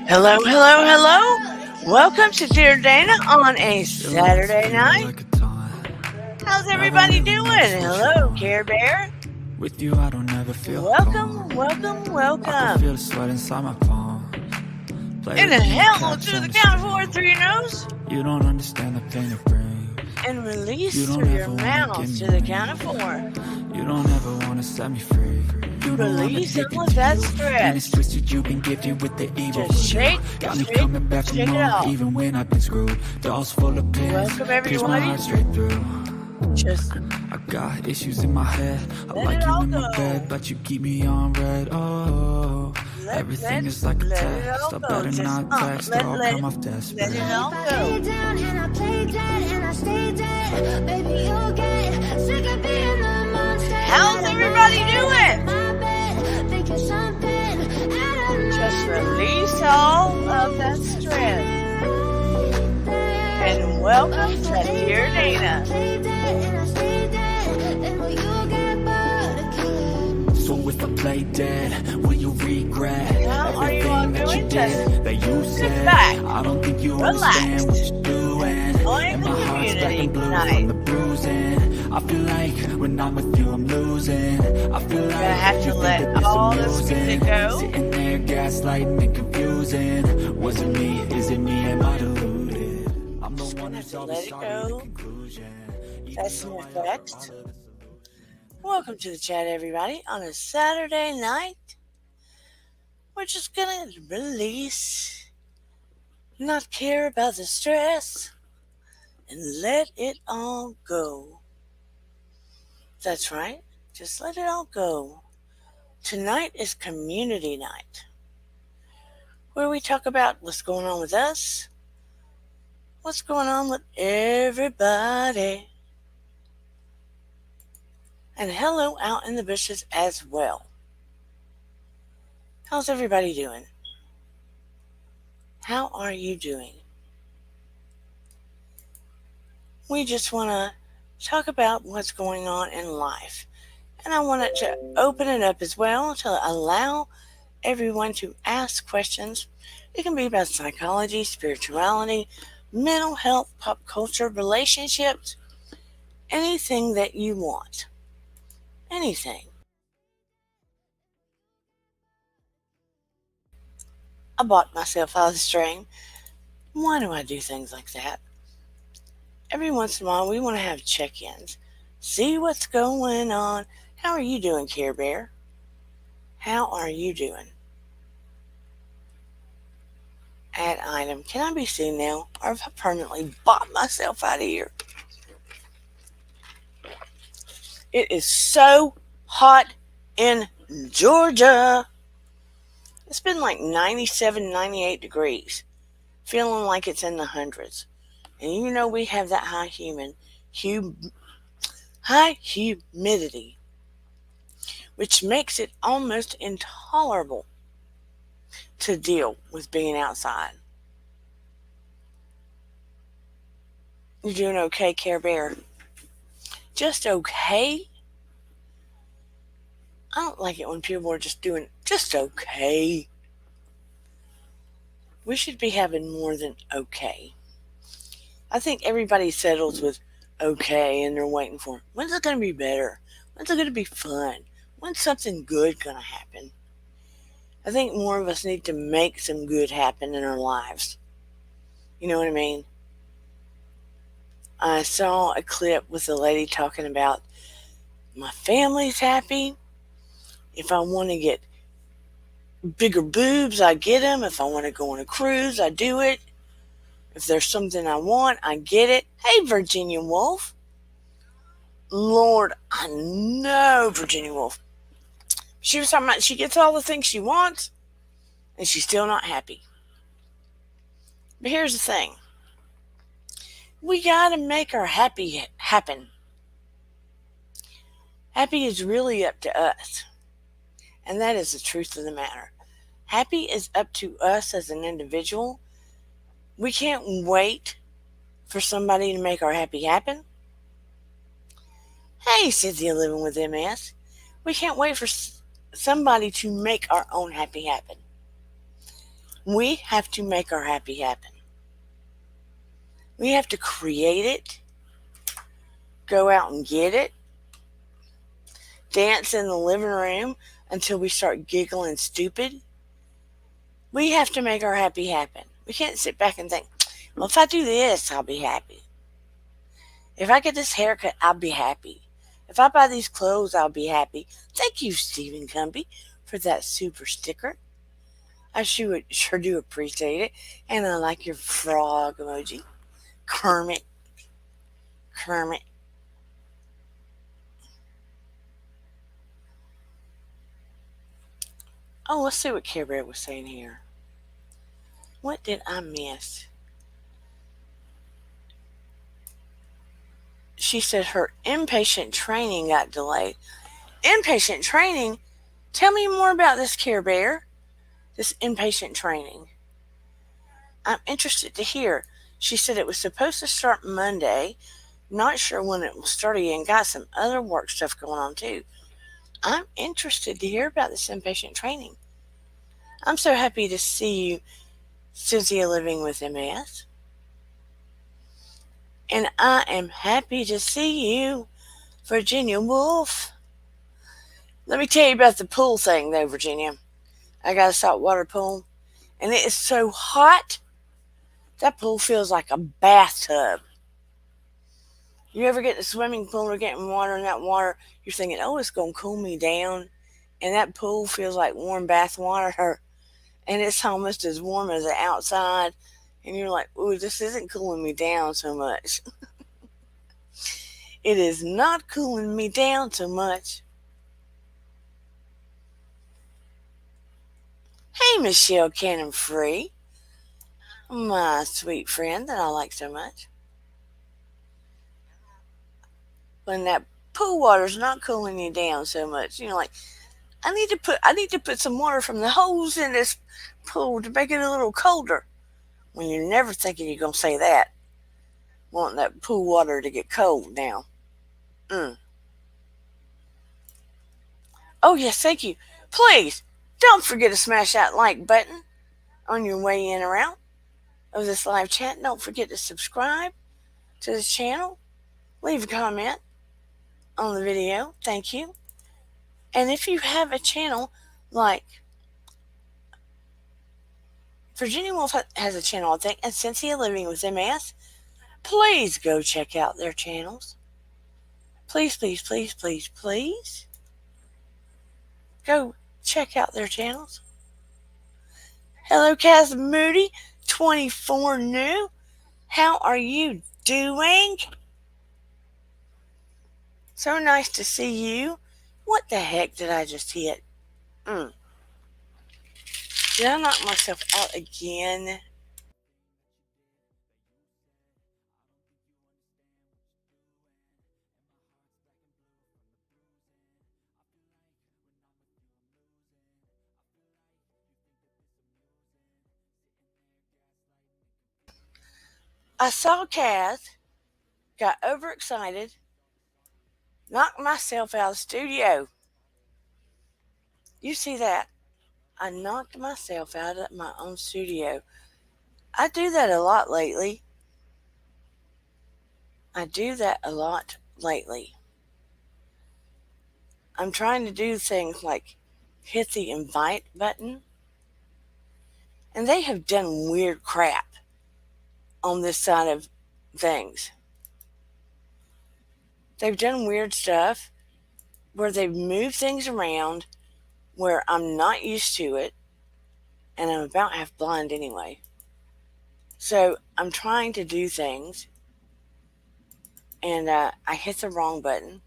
Hello, hello, hello. Welcome to Dear Dana on a Saturday night. How's everybody doing? Hello, Care Bear. With you, I don't ever feel Welcome, calm. welcome, I can welcome. feel the sweat inside my palm. Play And with me like hell cats to on the the count of string. 4 through your nose. You don't understand the pain it brings. And You release don't through your ever wanna mouth give to me the wings. count of 4. You don't ever wanna set me free. You know I'm Release addicted all of to that you. And it's stress. twisted, you've been gifted with the evil Just voodoo. shake, Got me shake, coming back for shake it more, off. even when I've been screwed. Dolls full of pins, Welcome, pierce my everybody. heart straight through. Just I got issues in my head. I let like it you all in my go. bed, but you keep me on red. Oh, everything is like a let it all test. I go. better Just not text or I'll come off desperate. let it all If I go. lay down and I play dead and I stay dead, baby, you'll get sick of being the monster. How's everybody doing? My bed, think you're something out of Just my release all of that stress. And welcome to Dear Dana. Play dead and I stay dead, then will you get bored again? So if I play dead, will you regret How are you all everything that you doing? Just did, that you said? back, I don't think you relax. understand what you're doing. Join And the my heart's black community and blue tonight. from the bruising. I feel like when I'm with you, I'm losing. I feel like have to you let think that this all this amusing. music go. Sitting there gaslighting and confusing. Was it me? Is it me? Am I deluded? I'm the one have who's to always let it sorry go. in the conclusion. That's some effects. Welcome to the chat, everybody. On a Saturday night, we're just gonna release, not care about the stress, and let it all go. That's right. Just let it all go. Tonight is community night, where we talk about what's going on with us, what's going on with everybody, and hello out in the bushes as well. How's everybody doing? How are you doing? We just want to talk about what's going on in life. And I wanted to open it up as well to allow everyone to ask questions. It can be about psychology, spirituality, mental health, pop culture, relationships, anything that you want. Anything. I bought myself out of the string. Why do I do things like that? Every once in a while, we want to have check ins. See what's going on. How are you doing, Care Bear? How are you doing? Add item. Can I be seen now? Or have I permanently bought myself out of here? It is so hot in Georgia. It's been like 97, 98 degrees. Feeling like it's in the hundreds. And you know we have that high humidity, which makes it almost intolerable to deal with being outside. You doing okay, Care Bear? Just okay? I don't like it when people are just doing just okay. We should be having more than okay. I think everybody settles with okay and they're waiting for, when's it going to be better? When's it going to be fun? When's something good going to happen? I think more of us need to make some good happen in our lives. You know what I mean? I saw a clip with a lady talking about, my family's happy. If I want to get bigger boobs, I get them. If I want to go on a cruise, I do it. If there's something I want, I get it. Hey, Virginia Woolf. Lord, I know Virginia Woolf. She was talking about she gets all the things she wants and she's still not happy. But here's the thing. We got to make our happy happen. Happy is really up to us. And that is the truth of the matter. Happy is up to us as an individual. We can't wait for somebody to make our happy happen. Hey, Cynthia living with MS. We can't wait for somebody to make our own happy happen. We have to make our happy happen. We have to create it, go out and get it, dance in the living room until we start giggling stupid. We have to make our happy happen. We can't sit back and think, well, if I do this, I'll be happy. If I get this haircut, I'll be happy. If I buy these clothes, I'll be happy. Thank you, Stephen Cumby, for that super sticker. I sure do appreciate it. And I like your frog emoji. Kermit. Kermit. Oh, let's see what Care Bear was saying here. What did I miss? She said her inpatient training got delayed. Inpatient training? Tell me more about this, Care Bear. This inpatient training. I'm interested to hear. She said it was supposed to start Monday. Not sure when it will start again. Got some other work stuff going on too. I'm interested to hear about this inpatient training. I'm so happy to see you, Cynthia Living with MS. And I am happy to see you, Virginia Woolf. Let me tell you about the pool thing though, Virginia. I got a saltwater pool, and it is so hot. That pool feels like a bathtub. You ever get in a swimming pool or get in water, and that water, you're thinking, oh, it's going to cool me down. And that pool feels like warm bath water, and it's almost as warm as the outside. And you're like, ooh, this isn't cooling me down so much. It is not cooling me down so much. Hey, Michelle Cannon Free, my sweet friend that I like so much. When that pool water's not cooling you down so much, you know, like I need to put some water from the hose in this pool to make it a little colder. When you're never thinking you're gonna say that, wanting that pool water to get cold now. Mm. Oh yes, thank you. Please don't forget to smash that like button on your way in or out of this live chat. Don't forget to subscribe to this channel. Leave a comment on the video. Thank you. And if you have a channel like Virginia Woolf has a channel, I think, and Cynthia Living with MS, please go check out their channels. Please, please, please, please, please. Go check out their channels. Hello, Kaz Moody, 24 new. How are you doing? So nice to see you. What the heck did I just hit? Did I knock myself out again? I saw Kaz, got overexcited, knocked myself out of the studio. You see that? I knocked myself out of my own studio. I do that a lot lately. I do that a lot lately. I'm trying to do things like hit the invite button, and they have done weird crap on this side of things. They've done weird stuff where they've moved things around where I'm not used to it, and I'm about half blind anyway. So I'm trying to do things, and I hit the wrong button.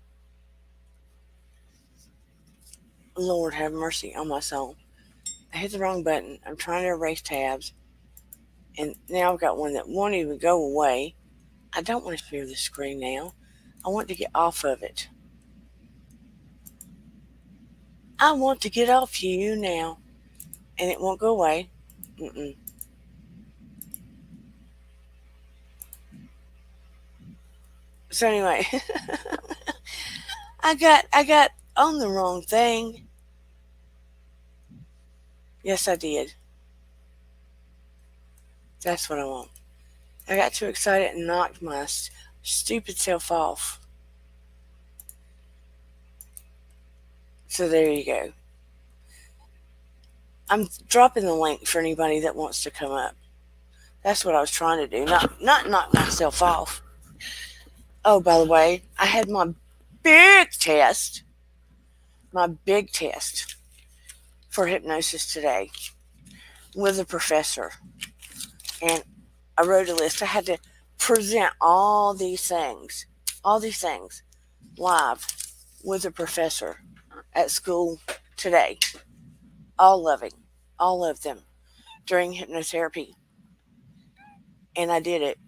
Lord have mercy on my soul. I hit the wrong button. I'm trying to erase tabs, and now I've got one that won't even go away. I don't want to share the screen now. I want to get off of it. I want to get off you now, and it won't go away. So anyway, I got on the wrong thing, Yes, I did. That's what I want. I got too excited and knocked my stupid self off. So there you go. I'm dropping the link for anybody that wants to come up. That's what I was trying to do. Not knock myself off. Oh, by the way, I had big test, my big test for hypnosis today with a professor. And I wrote a list. I had to present all these things live with a professor at school today. All of it, all of them during hypnotherapy. And I did it.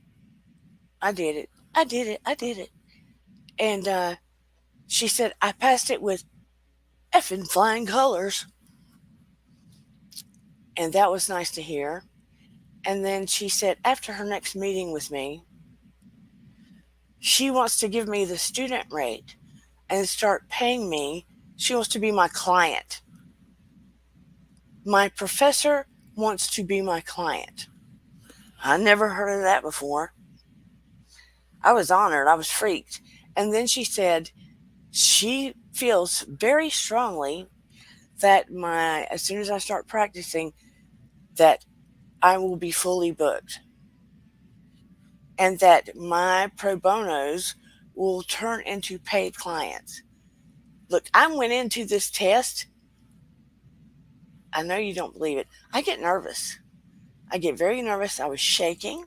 I did it. I did it. I did it. And she said I passed it with effing flying colors. And that was nice to hear. And then she said after her next meeting with me, she wants to give me the student rate and start paying me. She wants to be my client. My professor wants to be my client. I never heard of that before. I was honored. I was freaked. And then she said she feels very strongly that as soon as I start practicing, that I will be fully booked. And that my pro bonos will turn into paid clients. Look, I went into this test. I know you don't believe it. I get nervous. I get very nervous. I was shaking.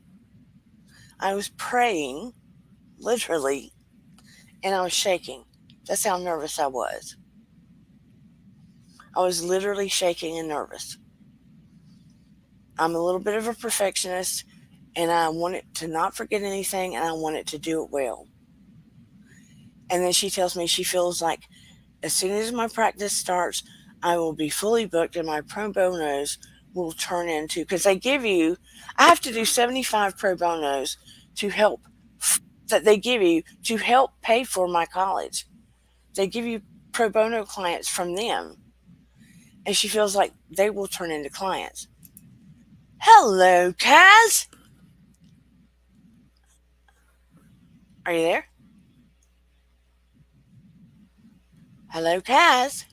I was praying, literally, and I was shaking. That's how nervous I was. I was literally shaking and nervous. I'm a little bit of a perfectionist, and I want it to not forget anything, and I want it to do it well. And then she tells me she feels like as soon as my practice starts, I will be fully booked, and my pro bonos will turn into, because I have to do 75 pro bonos to help, that they give you to help pay for my college. They give you pro bono clients from them, and she feels like they will turn into clients. Hello, Kaz. Are you there? Hello, Kaz.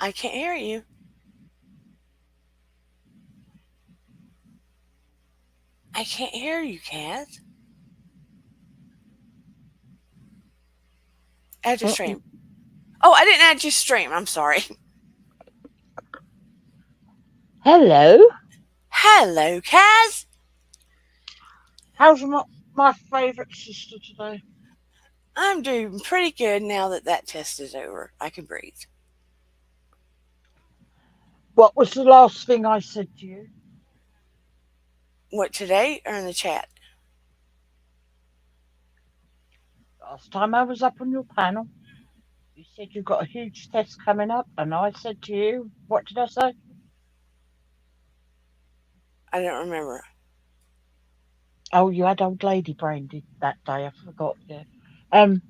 I can't hear you. I can't hear you, Kaz. Add to Mm-mm. stream. Oh, I didn't add you stream. I'm sorry. Hello. Hello, Kaz. How's my favourite sister today? I'm doing pretty good now that that test is over. I can breathe. What was the last thing I said to you? What, today or in the chat? Last time I was up on your panel, you said you got a huge test coming up, and I said to you, what did I say? I don't remember. Oh, you had old lady brain that day. I forgot. Yeah. Um,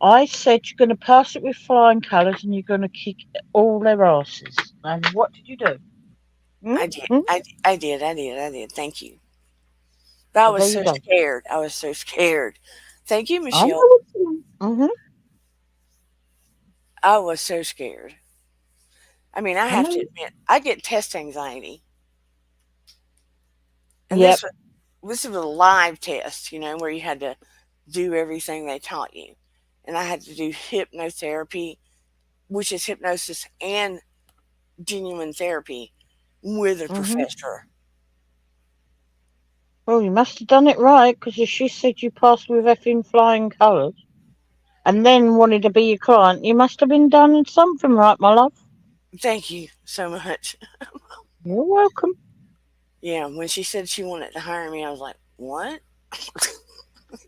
I said you're going to pass it with flying colours, and you're going to kick all their asses. And what did you do? Hmm? I did. Hmm? I did. I did. I did. Thank you. But I Well, was there you so go. scared. I was so scared. Thank you, I know Michelle. what you mean. Mm-hmm. I was so scared. I mean, I I have know. to admit, I get test anxiety. And Yep. this was a live test, where you had to do everything they taught you. And I had to do hypnotherapy, which is hypnosis and genuine therapy with a Mm-hmm. professor. Well, you must have done it right, because if she said you passed with effing flying colours and then wanted to be your client, you must have been done something right, my love. Thank you so much. You're welcome. Yeah, when she said she wanted to hire me, I was like, what?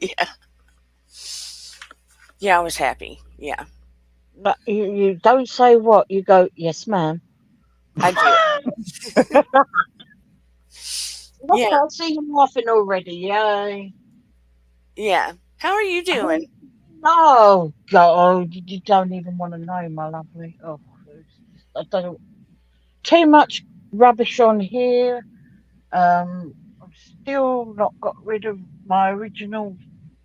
Yeah. Yeah, I was happy. Yeah, But you don't say what, you go, yes, ma'am. I did. Look, Yeah, I see you laughing already. Yay. yeah. How are you doing? Oh, God, you don't even want to know, my lovely. Oh, Christ. I don't too much rubbish on here. I've still not got rid of my original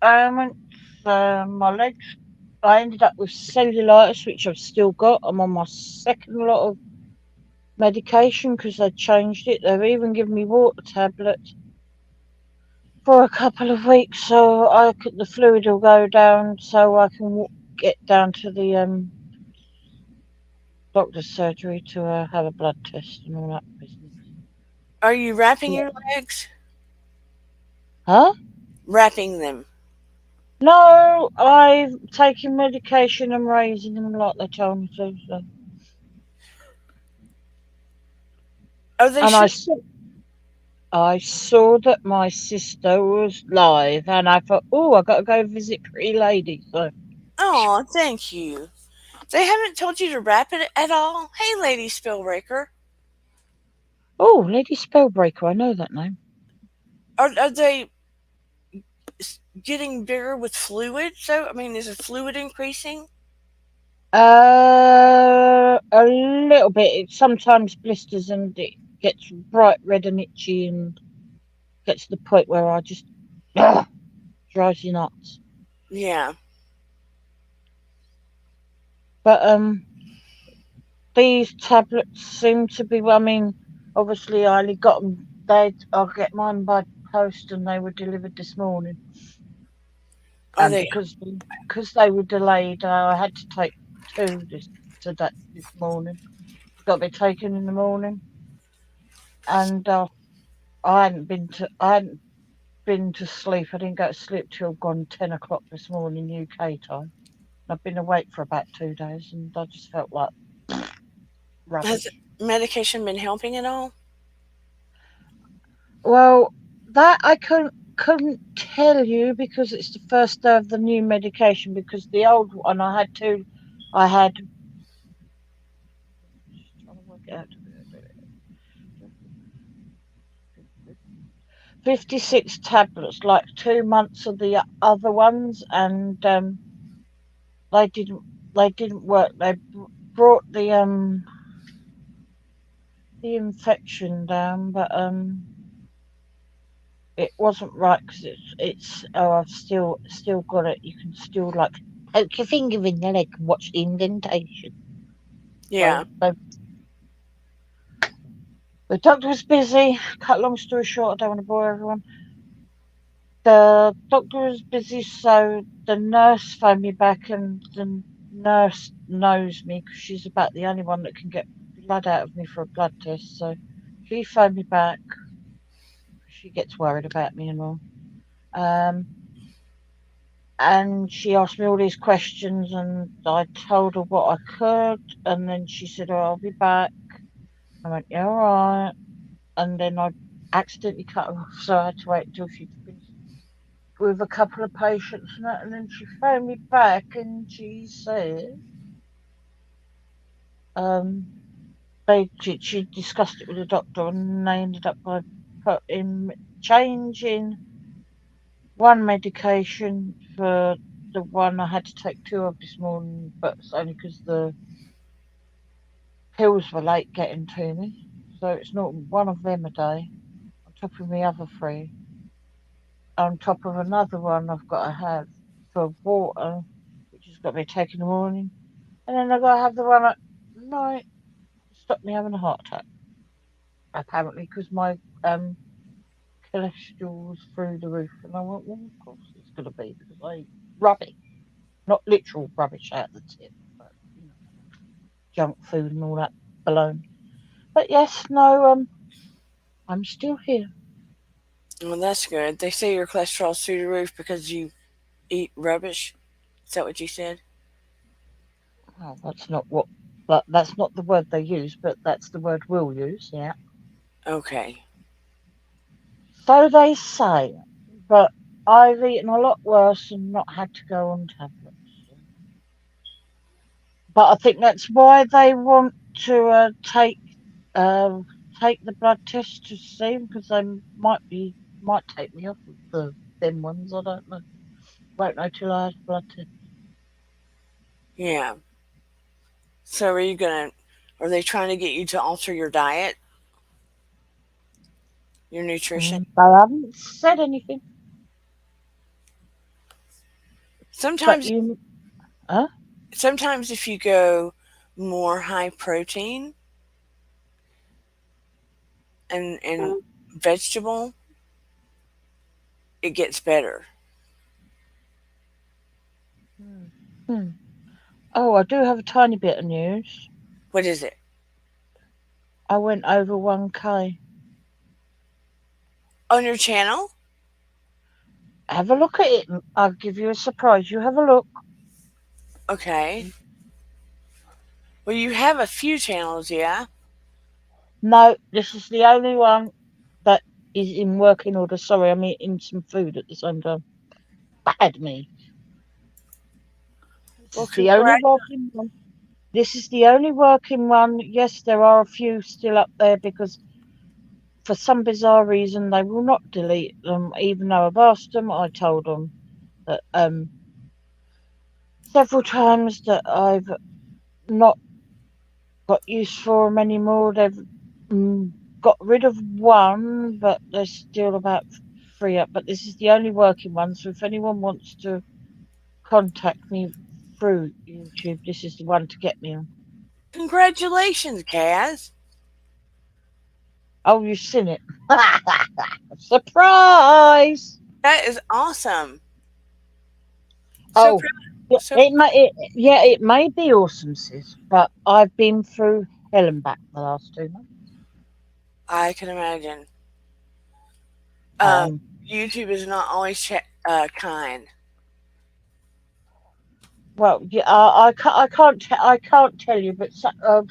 ailments. My legs. I ended up with cellulitis, which I've still got. I'm on my second lot of medication because they changed it. They've even given me water tablets for a couple of weeks, so the fluid will go down, so I can get down to the doctor's surgery to have a blood test and all that business. Are you wrapping Yeah. your legs? Huh? Wrapping them. No, I've taken medication and raising them like they told me to. So. Oh, they And should. I saw that my sister was live, and I thought, oh, I got to go visit Pretty Lady. So, Oh, thank you. They haven't told you to wrap it at all? Hey, Lady Spellbreaker. oh, Lady Spellbreaker, I know that name. Are they getting bigger with fluid? So, I mean, is the fluid increasing? A little bit. It sometimes blisters and it gets bright red and itchy and gets to the point where I just drives you nuts. Yeah. But these tablets seem to be. Well, I mean, obviously I only got them. I'll get mine by post, and they were delivered this morning. Are And they? because they were delayed, I had to take two this morning. Got to be taken in the morning, and I hadn't been to sleep. I didn't go to sleep till gone 10 o'clock this morning UK time. I've been awake for about 2 days, and I just felt like Has rubbish. medication been helping at all? Well, that I couldn't tell you because it's the first day of the new medication. Because the old one I had. Just trying to work it out. 56 tablets, like 2 months of the other ones, and they didn't they didn't work. They brought the infection down, but it wasn't right because it's oh I've still got it. You can still like poke your finger in the leg and watch the indentation. Yeah. So the doctor was busy. Cut long story short, I don't want to bore everyone. The doctor was busy, so the nurse phoned me back, and the nurse knows me because she's about the only one that can get blood out of me for a blood test. So she phoned me back. She gets worried about me and all. Um, and she asked me all these questions, and I told her what I could. And then she said, "Oh, I'll be back." I went, "Yeah, all right." And then I accidentally cut her off, so I had to wait until she'd finished with a couple of patients and that, and then she phoned me back and she said um she discussed it with the doctor and they ended up by putting changing one medication for the one I had to take two of this morning, but it's only because the pills were late getting to me, so it's not one of them a day on top of the other three, on top of another one I've got to have for water, which has got to be taken in the morning. And then I got to have the one at night to stop me having a heart attack, apparently, because my cholesterol was through the roof. And I went, well, of course it's going to be because I eat rubbish, not literal rubbish out the tip, but you know, junk food and all that baloney. But yes, no, I'm still here. Well, that's good. They say your cholesterol's through the roof because you eat rubbish. Is that what you said? Well, that's not the word they use, but that's the word we'll use. Yeah. Okay. So they say, but I've eaten a lot worse and not had to go on tablets. But I think that's why they want to uh, take the blood test to see because they might take me off of them ones. I don't know. Won't know till I have blood test. Yeah. So are you gonna? Are they trying to get you to alter your diet, your nutrition? They haven't said anything, but Sometimes, you, huh? sometimes if you go more high protein and vegetable, it gets better. Hmm. Oh, I do have a tiny bit of news. What is it? I went over 1K. On your channel? Have a look at it. I'll give you a surprise. You have a look. Okay. Well, you have a few channels, yeah? No, this is the only one that is in working order. Sorry, I'm eating some food at the same time. Bad me. This Well, is the only congrats. working one. This is the only working one. Yes, there are a few still up there because for some bizarre reason they will not delete them, even though I've asked them. I told them that several times that I've not got use for them anymore. They've mm, got rid of one, but there's still about three up. But this is the only working one. So if anyone wants to contact me through YouTube, this is the one to get me on. Congratulations, Kaz. Oh, you've seen it. Surprise! That is awesome. So Oh, proud. yeah, So yeah, it may be awesome, sis, but I've been through hell and back the last 2 months. I can imagine. Um, Um, YouTube is not always kind. well, yeah, I can't tell you, but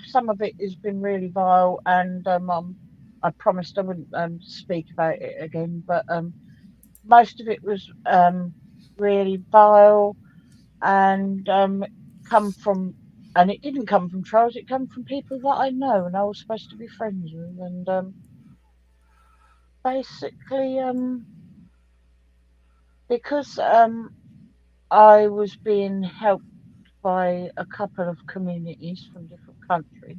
some of it has been really vile, and I promised I wouldn't speak about it again, but most of it was really vile and come from, and it didn't come from trolls. It come from people that I know and I was supposed to be friends with, and basically because I was being helped by a couple of communities from different countries.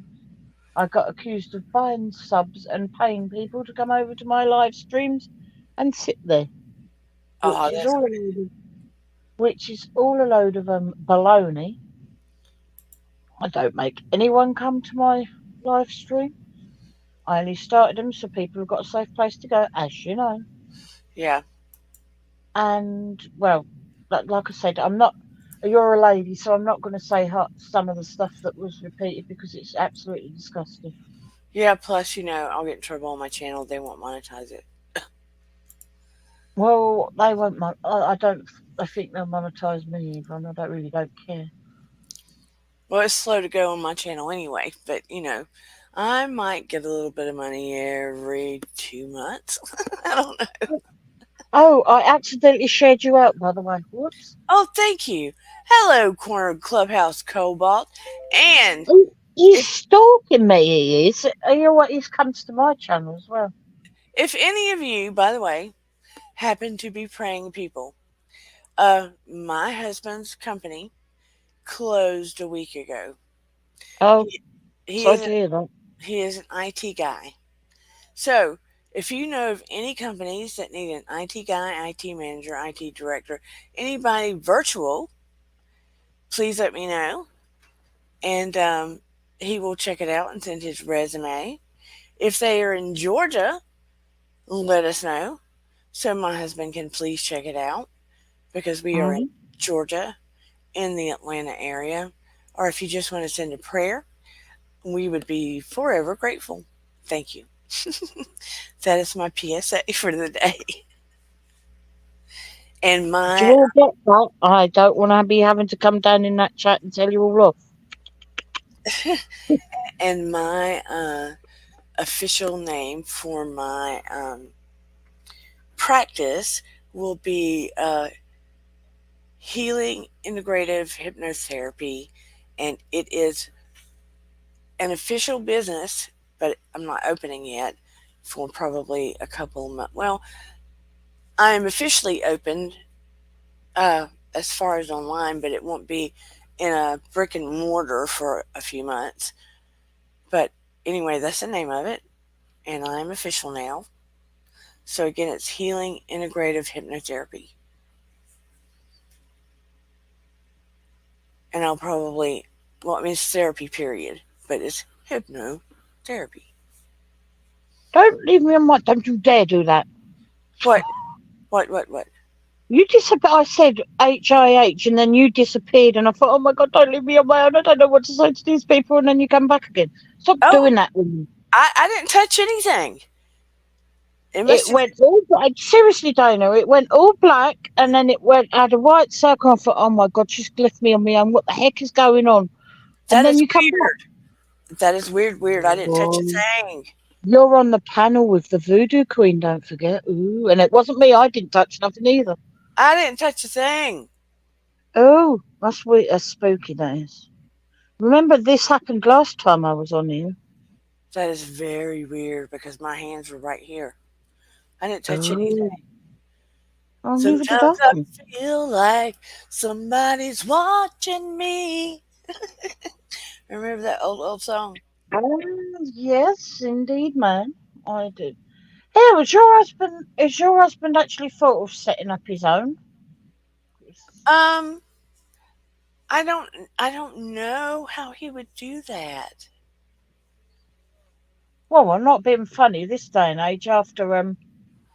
I got accused of buying subs and paying people to come over to my live streams and sit there, Oh, which is that's all a load of, baloney. I don't make anyone come to my live stream. I only started them so people have got a safe place to go, as you know. yeah, And well, like I said, I'm not. You're a lady, so I'm not going to say some of the stuff that was repeated because it's absolutely disgusting. yeah. Plus, I'll get in trouble on my channel. They won't monetize it. Well, they won't. I don't. I think they'll monetize me either, and I don't care. Well, it's slow to go on my channel anyway, but I might get a little bit of money every 2 months. I don't know. Oh, I accidentally shared you out, by the way. Whoops. Oh, thank you. Hello, Corner Clubhouse Cobalt. And He's if stalking me. He is. You know what? He's comes to my channel as well. if any of you, by the way, happen to be praying people, my husband's company closed a week ago. Oh, He, he sorry is to an, hear that. he is an IT guy. So, if you know of any companies that need an IT guy, IT manager, IT director, anybody virtual, please let me know. And he will check it out and send his resume. If they are in Georgia, let us know so my husband can please check it out because we are in Hmm. Georgia in the Atlanta area. Or if you just want to send a prayer, we would be forever grateful. Thank you. That is my PSA for the day. And Did you my all get that? I don't want to be having to come down in that chat and tell you all off. and my official name for my practice will be Healing Integrative Hypnotherapy, and it is an official business, but I'm not opening yet for probably a couple of months. Well, I'm officially open as far as online, but it won't be in a brick and mortar for a few months. Anyway, that's the name of it, and I am official now. So again, it's healing integrative hypnotherapy, and I'll probably, well, I mean it's therapy period, but it's hypnotherapy. Don't leave me on my. Don't you dare do that. What? What? You disappeared. I said HIH, and then you disappeared, and I thought, oh my god, don't leave me on my own. I don't know what to say to these people, and then you come back again. Stop Oh, doing that with me. I didn't touch anything. It It must have. went all black. Seriously, Dana, it went all black, and then it went had a white circle. I thought, oh my god, she's left me on my own. What the heck is going on? And That then is you come back. weird. That is weird. Weird. I didn't touch a Oh, thing. you're on the panel with the Voodoo Queen. Don't forget. Ooh, and it wasn't me. I didn't touch nothing either. I didn't touch a thing. Oh, that's weird. That's spooky. That is. Remember, this happened last time I was on here. That is very weird because my hands were right here. I didn't touch anything. Oh, oh, neither did I. Sometimes I feel like somebody's watching me. Remember that old song? Oh, yes, indeed, man. I did. Hey, was your husband? Is your husband actually thought of setting up his own? Um, I don't know how he would do that. Well, I'm not being funny this day and age after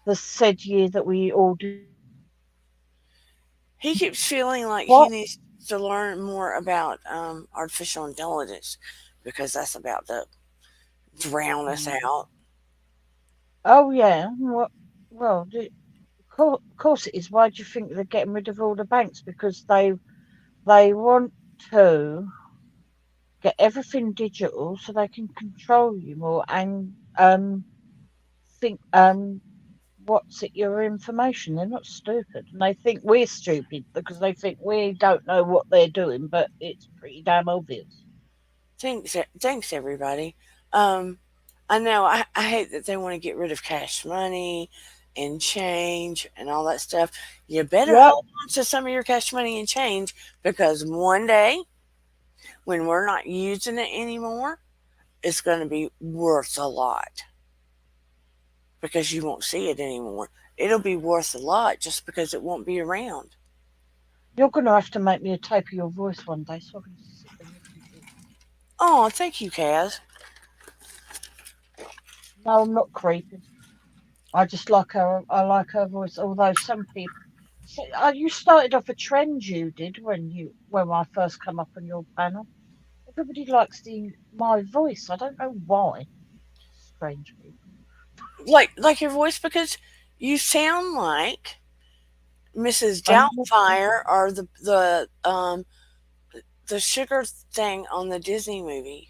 the said year that we all did. He keeps feeling like he What? needs to learn more about artificial intelligence because that's about to drown us Mm. out. Oh yeah. Well, of course it is. Why do you think they're getting rid of all the banks? Because they want to get everything digital so they can control you more and think what's it your information. They're not stupid, and they think we're stupid because they think we don't know what they're doing, but it's pretty damn obvious. Thanks everybody. Um, I know I hate that they want to get rid of cash money and change and all that stuff. You better Yep, hold on to some of your cash money and change because one day when we're not using it anymore, it's going to be worth a lot because you won't see it anymore. It'll be worth a lot just because it won't be around. you're gonna have to make me a tape of your voice one day so I can sit and listen to it. Oh, thank you, Kaz. No, I'm not creeping. I just like her. I like her voice. Although some people, see, you started off a trend. You did when I first come up on your panel. Everybody likes the my voice. I don't know why. Strange people. Like your voice because you sound like Mrs. I know Doubtfire or the sugar thing on the Disney movie.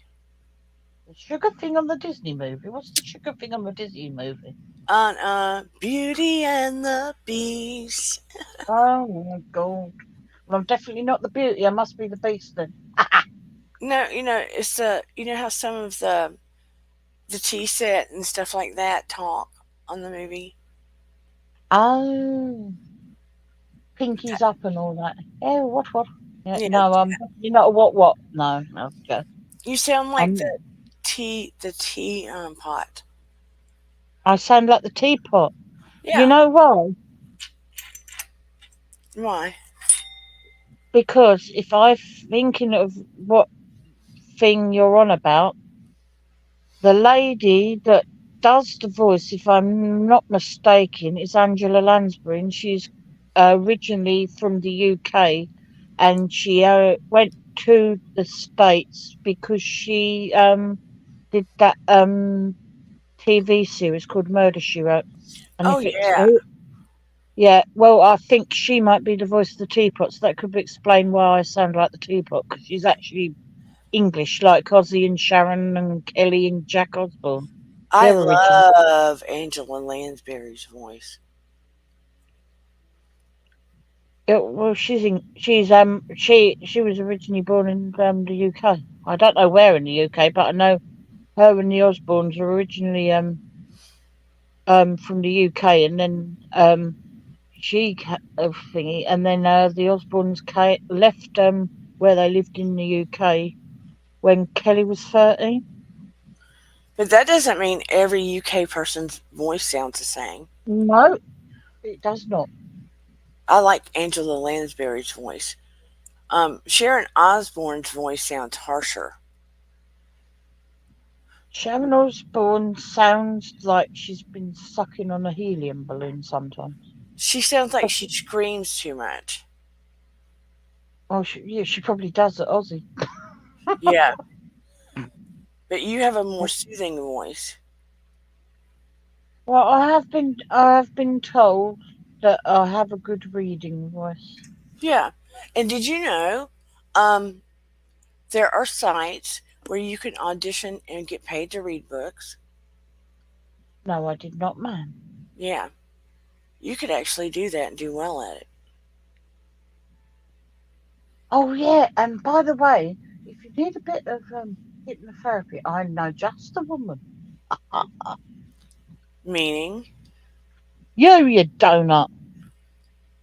the sugar thing on the Disney movie. What's the sugar thing on the Disney movie? On Beauty and the Beast. Oh my god. Well, I'm definitely not the beauty. I must be the beast then. No, it's the how some of the tea set and stuff like that talk on the movie. Oh, pinkies up and all that. Oh, what? Yeah, Yeah, no, I'm definitely not a what. No, no, okay. you sound like I'm. the tea pot. I sound like the teapot. You Yeah. know why? Why? Because if I'm thinking of what thing you're on about, the lady that does the voice, if I'm not mistaken, is Angela Lansbury, and she's originally from the UK, and she went to the States because she did that TV series called Murder She Wrote. And Oh if it's yeah. yeah, well, I think she might be the voice of the teapot, so that could explain why I sound like the teapot because she's actually English, like Ozzy and Sharon and Kelly and Jack Osborne. I They're original. love Angela Lansbury's voice. Yeah, well, she was originally born in the UK. I don't know where in the UK, but I know her and the Osbournes were originally from the UK, and then thingy, and then the Osbournes left where they lived in the UK when Kelly was 13. But that doesn't mean every UK person's voice sounds the same. No, it does not. I like Angela Lansbury's voice. Sharon Osbourne's voice sounds harsher. Sharon Osbourne sounds like she's been sucking on a helium balloon sometimes. She sounds like she screams too much. Oh, yeah, she probably does at Aussie. Yeah, but you have a more soothing voice. Well, I have been told that I have a good reading voice. Yeah. And did you know um, there are sites where you can audition and get paid to read books? No, I did not, man. Yeah. You could actually do that and do well at it. Oh, yeah, and by the way, if you need a bit of hypnotherapy, I know just a woman. Meaning, You donut.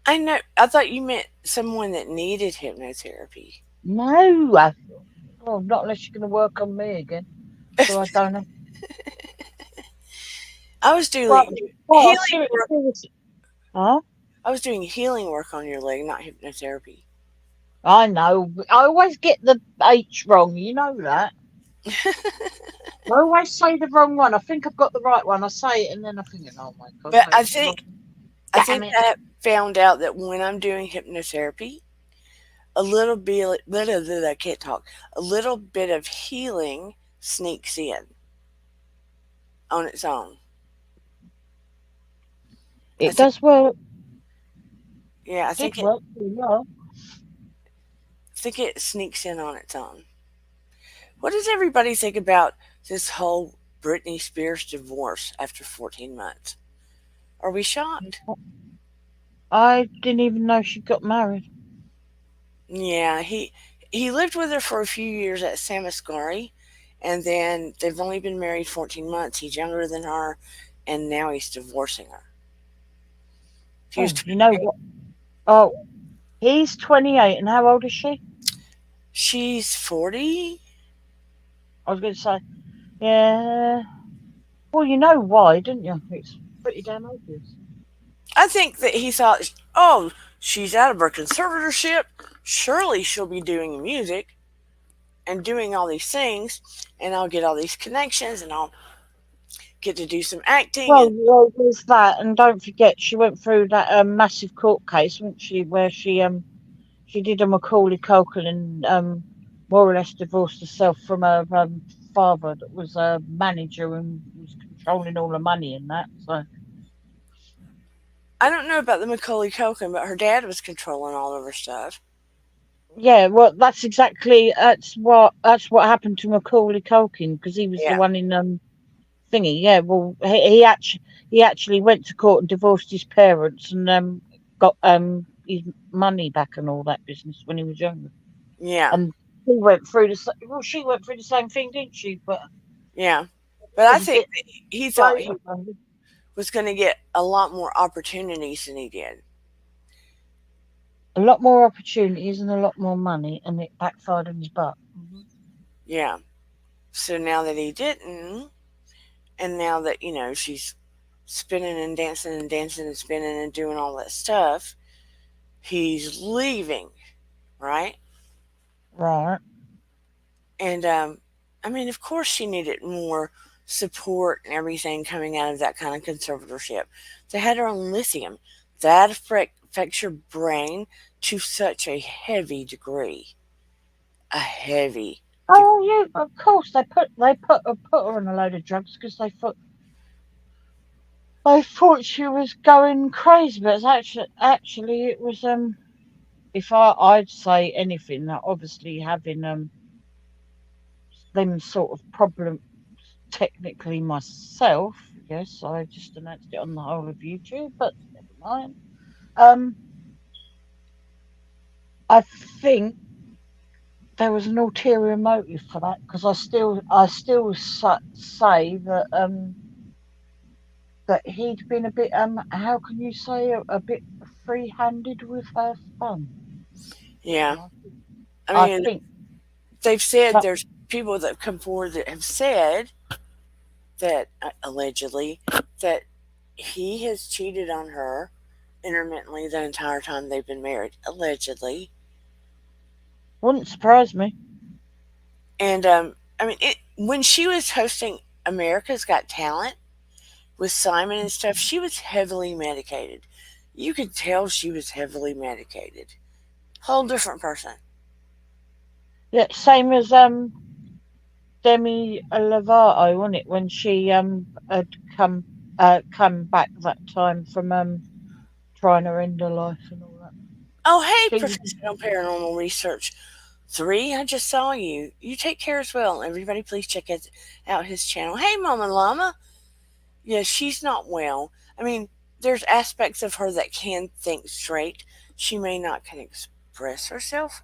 I know, I thought you meant someone that needed hypnotherapy. No, well, not unless you're going to work on me again. So I don't know. I was Well, doing well, healing work. seriously. Huh? I was doing healing work on your leg, not hypnotherapy. I know. I always get the H wrong. You know that. I always say the wrong one. I think I've got the right one. I say it and then I think, oh my God, But no, it's the wrong one. I Damn think it. I found out that when I'm doing hypnotherapy, a little bit, I can't talk. A little bit of healing sneaks in on its own. I It think, does work. yeah, Did work for you. I think it sneaks in on its own. What does everybody think about this whole Britney Spears divorce after 14 months? Are we shocked? I didn't even know she got married. Yeah, he lived with her for a few years at Samascari, and then they've only been married 14 months. He's younger than her, and now he's divorcing her. He was Oh, you know 28. what? Oh, he's 28, and how old is she? She's 40. I was going to say, yeah. Well, you know why, didn't you? It's pretty damn obvious. I think that he thought, oh, she's out of her conservatorship. Surely she'll be doing music and doing all these things, and I'll get all these connections, and I'll get to do some acting. And Well, there's that, and don't forget she went through that massive court case, wasn't she, where she did a Macaulay Culkin and more or less divorced herself from her father that was a manager and was controlling all the money and that. So I don't know about the Macaulay Culkin, but her dad was controlling all of her stuff. yeah, well, that's what happened to Macaulay Culkin because he was the Yeah, one in thingy. Yeah, well, he actually went to court and divorced his parents and got his money back and all that business when he was younger. yeah, And she went through the same thing, didn't she? But yeah. But it I was a think bit that he thought he later. was going to get a lot more opportunities than he did. A lot more opportunities and a lot more money, and it backfired on his butt. Yeah. So now that he didn't, and now that, she's spinning and dancing and dancing and spinning and doing all that stuff, he's leaving, right? Right. And I mean, of course, she needed more support and everything coming out of that kind of conservatorship. They had her on lithium. That affects your brain to such a heavy degree. A heavy degree. Oh yeah, of course they put her on a load of drugs because they thought she was going crazy, but it's actually it was if I'd say anything that obviously having them sort of problems technically myself, yes, I just announced it on the whole of YouTube, but never mind. Um, I think there was an ulterior motive for that because I still say that he'd been a bit how can you say a bit free-handed with her fun. Yeah. And I I mean, think they've said that there's people that have come forward that have said that allegedly that he has cheated on her intermittently the entire time they've been married, allegedly. Wouldn't surprise me. And I mean, when she was hosting America's Got Talent with Simon and stuff, she was heavily medicated. You could tell she was heavily medicated. Whole different person. Yeah, same as Demi Lovato, wasn't it, when she had come back that time from trying to end her life and all that. Oh, hey, She was Professional Paranormal Research 3, I just saw you. You take care as well. Everybody, please check out his channel. Hey, Mama Llama. Yeah, she's not well. I mean, there's aspects of her that can think straight. She may not can express herself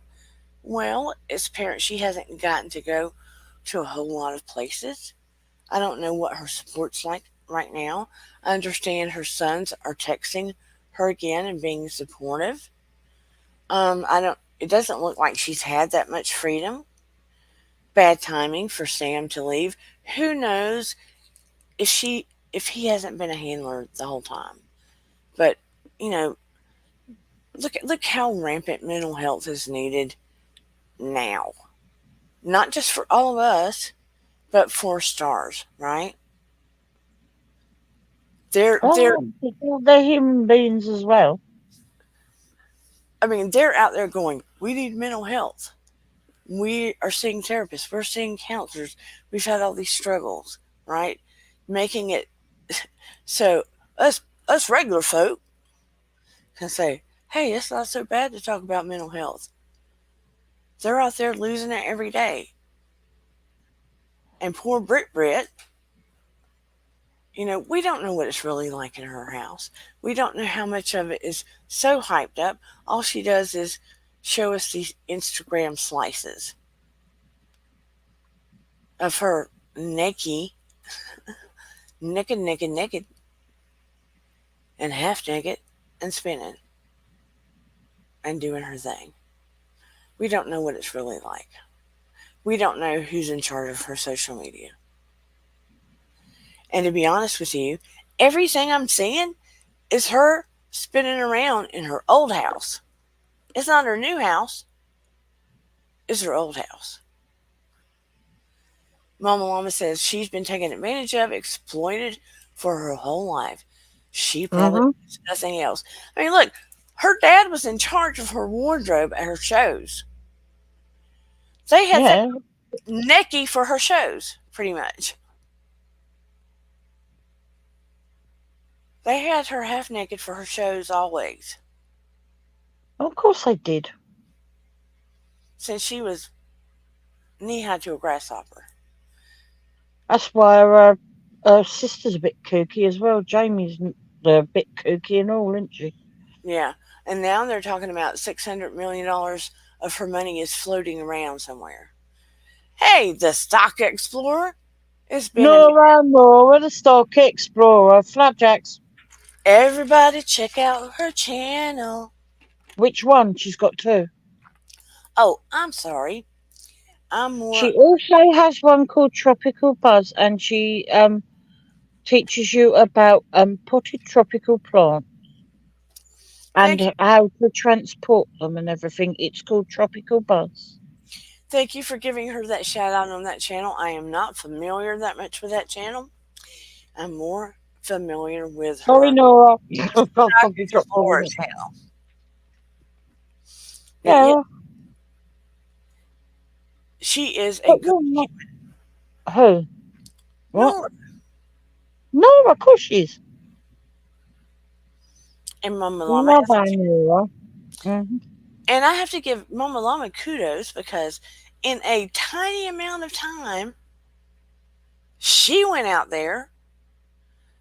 well. As parents, she hasn't gotten to go to a whole lot of places. I don't know what her support's like right now. I understand her sons are texting her again and being supportive. I don't. It doesn't look like she's had that much freedom. Bad timing for Sam to leave. Who knows if he hasn't been a handler the whole time. But you know, look how rampant mental health is needed now. Not just for all of us, but for stars, right? They're oh, they're human beings as well. I mean, they're out there going, we need mental health. We are seeing therapists, we're seeing counselors. We've had all these struggles, right? Making it so us regular folk can say, hey, it's not so bad to talk about mental health. They're out there losing it every day. And poor Brit, we don't know what it's really like in her house. We don't know how much of it is so hyped up. All she does is show us these Instagram slices of her naked, naked, and half naked, and spinning and doing her thing. We don't know what it's really like. We don't know who's in charge of her social media. And to be honest with you, everything I'm seeing is her spinning around in her old house. It's not her new house, it's her old house. Mama Llama says she's been taken advantage of, exploited for her whole life. She probably Mm-hmm. does nothing else. I mean, look, her dad was in charge of her wardrobe at her shows. They had that Yeah. necky for her shows, pretty much. They had her half naked for her shows always, Of course they did. since she was knee high to a grasshopper. That's why her sister's a bit kooky as well. Jamie's a bit kooky and all, isn't she? Yeah. And now they're talking about $600 million of her money is floating around somewhere. Hey, the Stock Explorer. It's been a Nora, the Stock Explorer, Flapjacks. Everybody check out her channel. Which one? She's got two. Oh, I'm sorry. I'm She more. also has one called Tropical Buzz, and she teaches you about potted tropical plants Thank you. and how to transport them and everything. It's called Tropical Buzz. Thank you for giving her that shout out on that channel. I am not familiar that much with that channel. I'm more familiar with Sorry, her Nora. I've Stock probably dropped my Explorer limit. channel. But yeah, Yeah, she is a but good you're not. Who? What? Nora. Nora, of course she is. And Mama We Llama love has a our Nora. Hmm. And I have to give Mama Llama kudos because in a tiny amount of time, she went out there.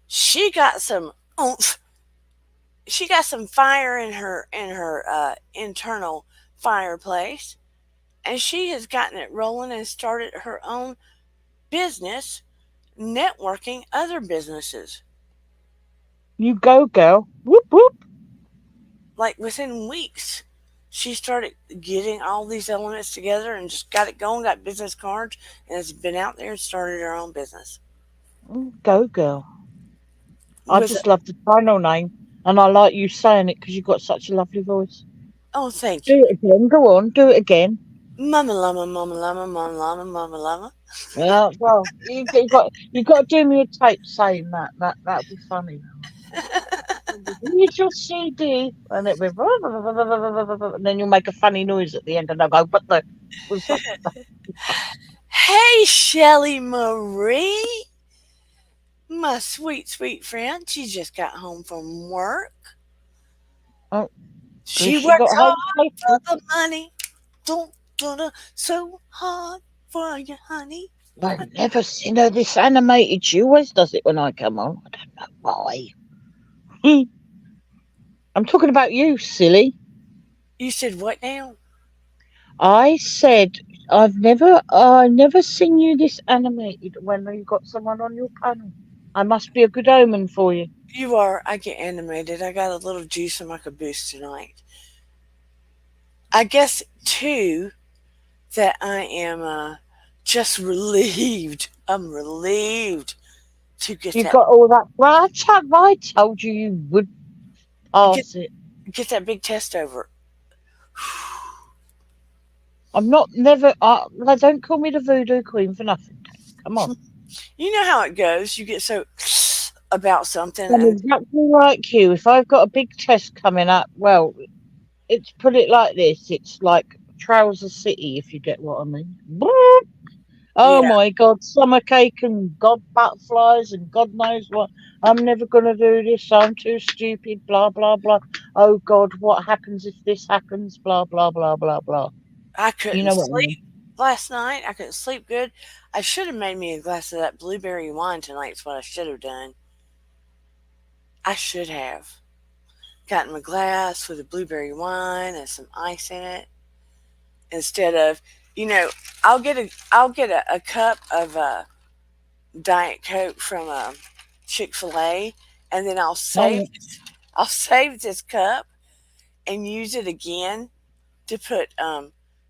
She got some oomph. She got some fire in her internal fireplace, and she has gotten it rolling and started her own business, networking other businesses. You go, girl. Whoop whoop. Like within weeks, she started getting all these elements together and just got it going. Got business cards and has been out there and started her own business. Go girl. I Was it? just love the channel name, and I like you saying it because you've got such a lovely voice. Oh, thank you. Do it again. Go on. Do it again. Mama llama, mama llama, mama llama, mama llama. Well, you got to do me a tape saying that. That'd be funny. Here's your CD, and it will, and then you'll make a funny noise at the end, and I'll go, "What the was that?" Hey, Shelly Marie, my sweet, sweet friend. She just got home from work. Oh, at She least she works got home hard safely. for the money. Don't so hard for you, honey. I've never seen her this animated. She always does it when I come on. I don't know why. I'm talking about you, silly. You said what now? I said I never seen you this animated when you got someone on your panel. I must be a good omen for you. You are. I get animated. I got a little juice in my caboose tonight. I guess, too, that I am just relieved. I'm relieved to get You that got all that. Well, I told you you would get pass it. get that big test over. I'm not never. They don't call me the voodoo queen for nothing. Come on. You know how it goes. You get so about something, I'm and exactly like you. If I've got a big test coming up, well, it's put it like this. It's like Trouser City, if you get what I mean. Oh yeah, my God, summer cake and God butterflies and God knows what. I'm never going to do this. I'm too stupid. Blah, blah, blah. Oh God, what happens if this happens? Blah, blah, blah, blah, blah. I You couldn't know what I mean? sleep last night. I couldn't sleep good. I should have made me a glass of that blueberry wine tonight. Is what I should have done. I should have gotten a glass with a blueberry wine and some ice in it instead of, you know, I'll get a cup of Diet Coke from Chick-fil-A, and then Oh, I'll save this cup and use it again to put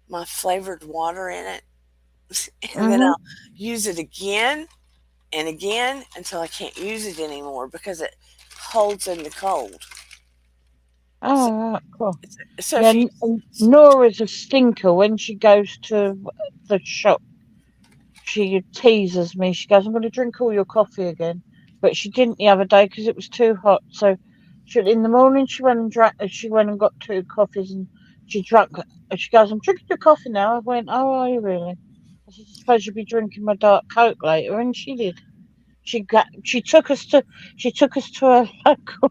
my flavored water in it, and then mm-hmm. I'll use it again and again until I can't use it anymore because it holds in the cold. So, Oh, right, cool. so Yeah, if you, Nora's a stinker when she goes to the shop. She teases me. She goes, "I'm going to drink all your coffee again," but she didn't the other day because it was too hot. So, in the morning she went and drank. She went and got two coffees and she drank. And she goes, "I'm drinking your coffee now." I went, "Oh, are you really?" I said, "I suppose you'll be drinking my dark coke later," and she did. She took us to a local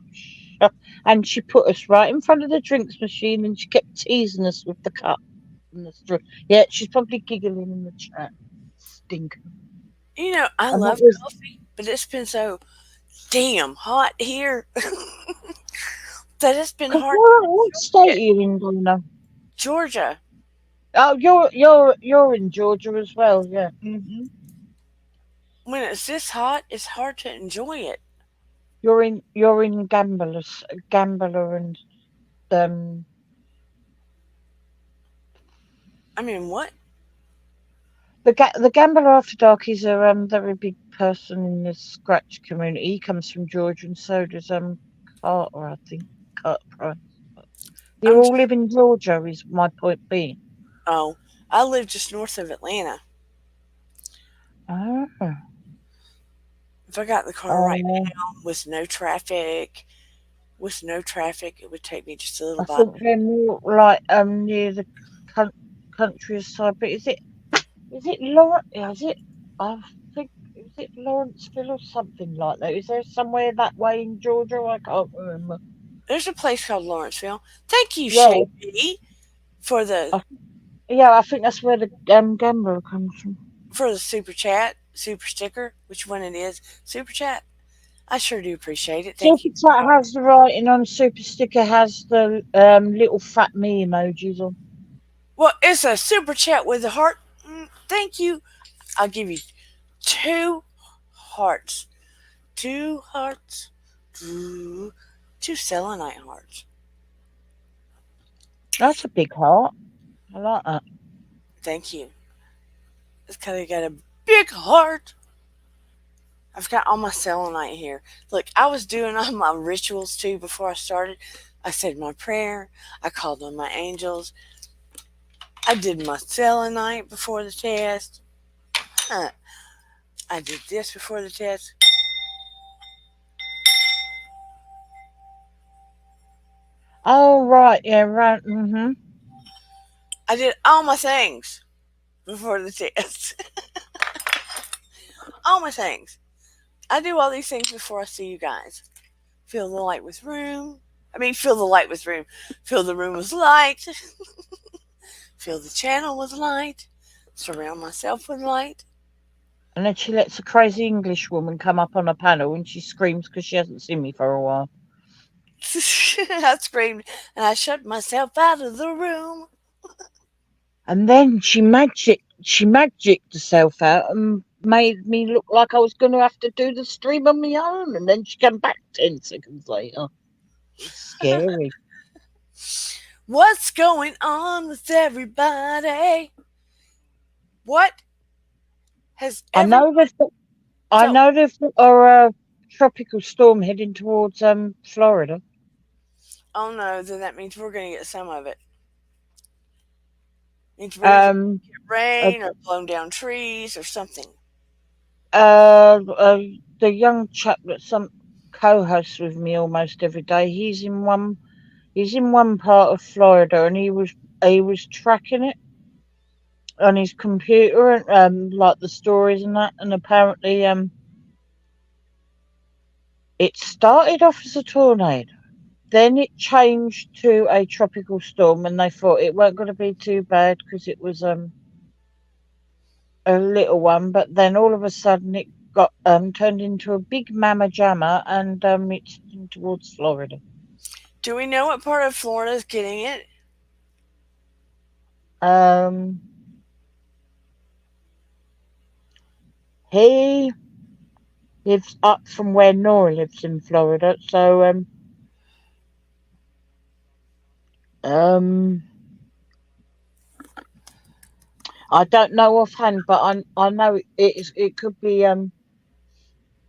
shop and she put us right in front of the drinks machine and she kept teasing us with the cup and the straw. Yeah, she's probably giggling in the chat. Stinker. I And that love was coffee, but it's been so damn hot here that it's been because hard to what enjoy state it. are you in, Donna? Georgia, Oh, you're in Georgia as well, yeah. when it's this hot, it's hard to enjoy it. You're in Gambler and um I mean, what? the Gambler After Dark is a very big person in the scratch community. He comes from Georgia, and so does Carter, I think. Carter Price. You I'm all just, live in Georgia, is my point being. oh, I live just north of Atlanta. Ah, If I got in the car right uh, now with no traffic, it would take me just a little I bit. think they're more like near the coun- countryside. But is it Lawrence? Is it? I think is it Lawrenceville or something like that? Is there somewhere that way in Georgia? I can't remember. There's a place called Lawrenceville. Thank you, Yeah, Shay B, for the I, yeah, I think that's where the gambler comes from. super chat, super sticker, which one it is. Super chat. I sure do appreciate it. Thank Super you. Chat has the writing on. Super Sticker has the little fat me emojis on. Well, it's a super chat with a heart. Thank you. I'll give you two hearts. Two hearts. Two selenite hearts. That's a big heart. I like that. Thank you. It's kind of got a big heart. I've got all my selenite here. Look, I was doing all my rituals too before I started. I said my prayer. I called on my angels. I did my selenite before the test. Huh. I did this before the test. Oh, right, yeah, right. Mm-hmm. I did all my things before the test. All my things. I do all these things before I see you guys. Fill the light with room. I mean, fill the light with room. Fill the room with light. Fill the channel with light. Surround myself with light. And then she lets a crazy English woman come up on a panel and she screams because she hasn't seen me for a while. I screamed and I shut myself out of the room. And then she magicked herself out and made me look like I was going to have to do the stream on my own. And then she came back 10 seconds later. It's scary. What's going on with everybody? What has I every know they've got, I so? know they've got a tropical storm heading towards Florida. Oh no, then that means we're going to get some of it. Means we're either Um, get uh, rain or blown down trees or something. uh, uh, the young chap that some co-hosts with me almost every day. He's in one part of Florida, and he was tracking it on his computer, and like the stories and that, and apparently it started off as a tornado. Then it changed to a tropical storm, and they thought it weren't going to be too bad because it was a little one. But then all of a sudden it got turned into a big mamma jamma, and it's heading towards Florida. Do we know what part of Florida is getting it? Um, he lives up from where Nora lives in Florida, so um, I don't know offhand, but I know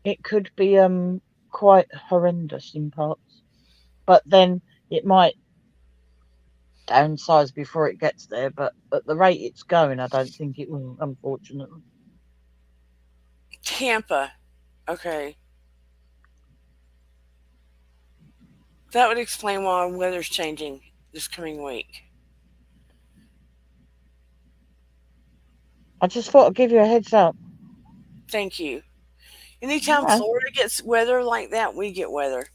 it could be quite horrendous in parts. But then it might downsize before it gets there. But at the rate it's going, I don't think it will. Unfortunately, Tampa. Okay. That would explain why weather's changing this coming week. I just thought I'd give you a heads up. Thank you. Anytime Yeah, Florida gets weather like that, we get weather.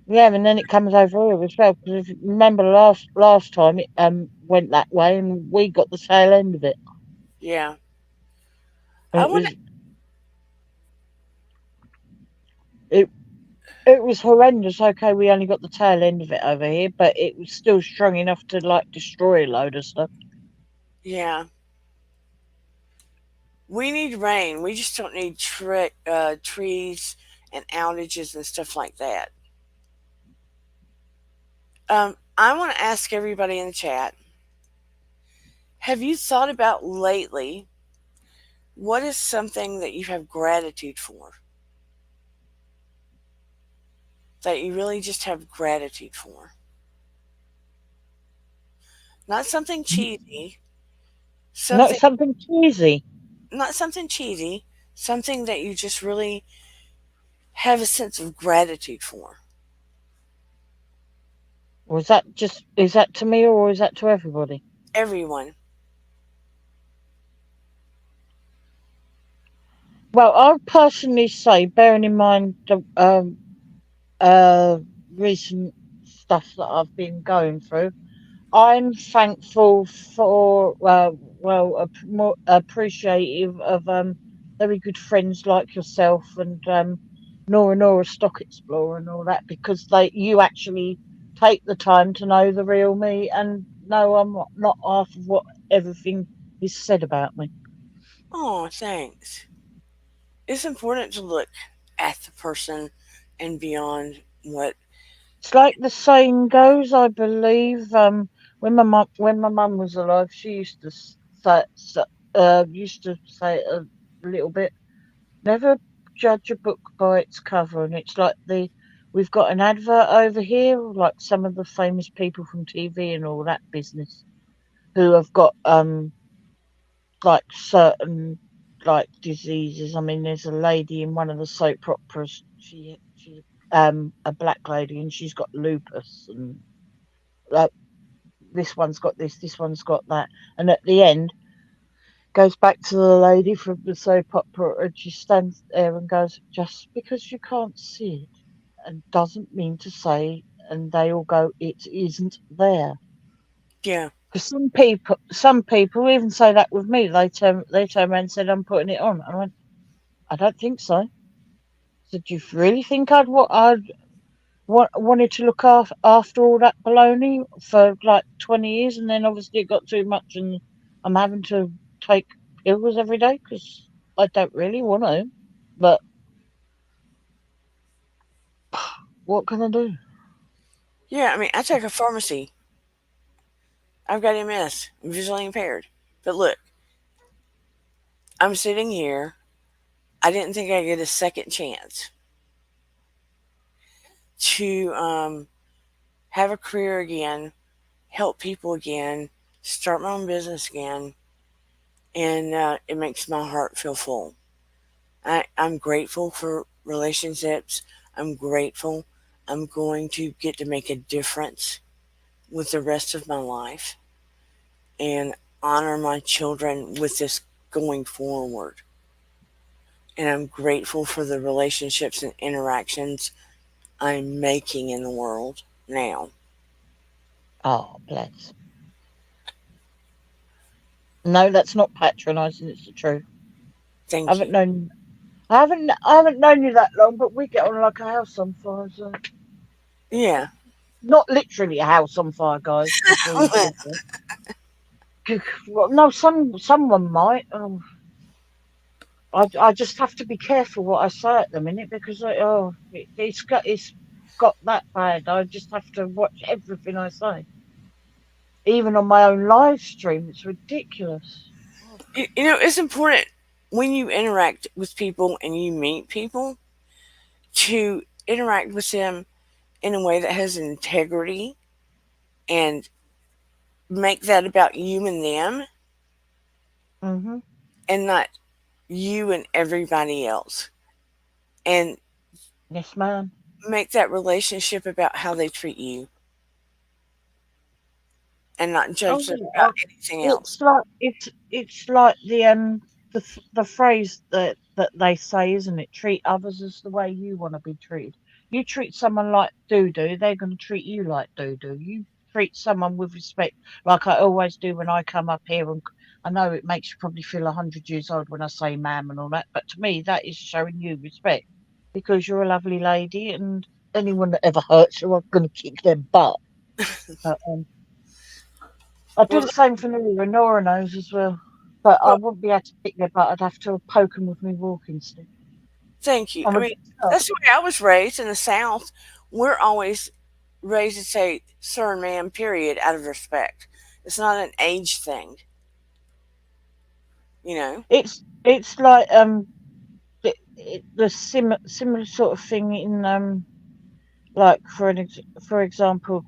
yeah, and then it comes over here as well. Because if you remember last time it went that way, and we got the tail end of it. Yeah. And I it want to was it it was horrendous. Okay, we only got the tail end of it over here, but it was still strong enough to like destroy a load of stuff. yeah. We need rain. We just don't need trees and outages and stuff like that. I want to ask everybody in the chat, have you thought about lately what is something that you have gratitude for? That you really just have gratitude for? Not something cheesy, Not something something cheesy. not something cheesy, something that you just really have a sense of gratitude for. Was that just is that to me or is that to everybody? Everyone. Well, I'll personally say, bearing in mind the uh recent stuff that I've been going through, I'm thankful for more appreciative of very good friends like yourself and Nora Stock Explorer and all that because you actually take the time to know the real me and know I'm not half of what everything is said about me. Oh, thanks. It's important to look at the person and beyond what. It's like the saying goes, I believe. When my mum was alive, she used to say a little bit. Never judge a book by its cover, and it's like we've got an advert over here, like some of the famous people from TV and all that business, who have got like certain like diseases. I mean, there's a lady in one of the soap operas. She a black lady, and she's got lupus, and like this one's got this one's got that, and at the end goes back to the lady from the soap opera, and she stands there and goes, "Just because you can't see it, and doesn't mean to say," and they all go, "It isn't there." Yeah. Because some people even say that with me. They turn around and said, "I'm putting it on." I went, "I don't think so." I said, "Do you really think I'd wanted to look after all that baloney for like 20 years, and then obviously it got too much, and I'm having to take pills every day because I don't really want to. But what can I do?" Yeah, I mean, I take a pharmacy. I've got MS. I'm visually impaired. But look, I'm sitting here. I didn't think I'd get a second chance to have a career again, help people again, start my own business again, and it makes my heart feel full. I'm grateful for relationships. I'm grateful. I'm going to get to make a difference with the rest of my life and honor my children with this going forward. And I'm grateful for the relationships and interactions I'm making in the world now. Oh, bless. No, that's not patronising. It's the truth. I Thank haven't you. known. I haven't known you that long, but we get on like a house on fire. So Yeah. not literally a house on fire, guys. Before you think that. Well, no, someone might. I just have to be careful what I say at the minute because it's got that bad. I just have to watch everything I say, even on my own live stream. It's ridiculous. Oh, It's important when you interact with people and you meet people to interact with them in a way that has integrity and make that about you and them mhm. and not you and everybody else. And Yes, ma'am. make that relationship about how they treat you and not Oh judge them yeah. about anything else. It's like the phrase that they say, isn't it? Treat others as the way you want to be treated. You treat someone like doo doo, they're going to treat you like doo doo. You treat someone with respect, like I always do when I come up here. And I know it makes you probably feel 100 years old when I say ma'am and all that, but to me that is showing you respect because you're a lovely lady, and anyone that ever hurts you, I'm going to kick their butt. But, I do Well, the same for Nora, and Nora knows as well. But I well, wouldn't be able to kick their butt. I'd have to poke them with my walking stick. thank you. I'm I a mean, bit tough. that's the way I was raised in the South. We're always raised to say sir and ma'am, period, out of respect. It's not an age thing, you know? It's like the similar sort of thing in like for example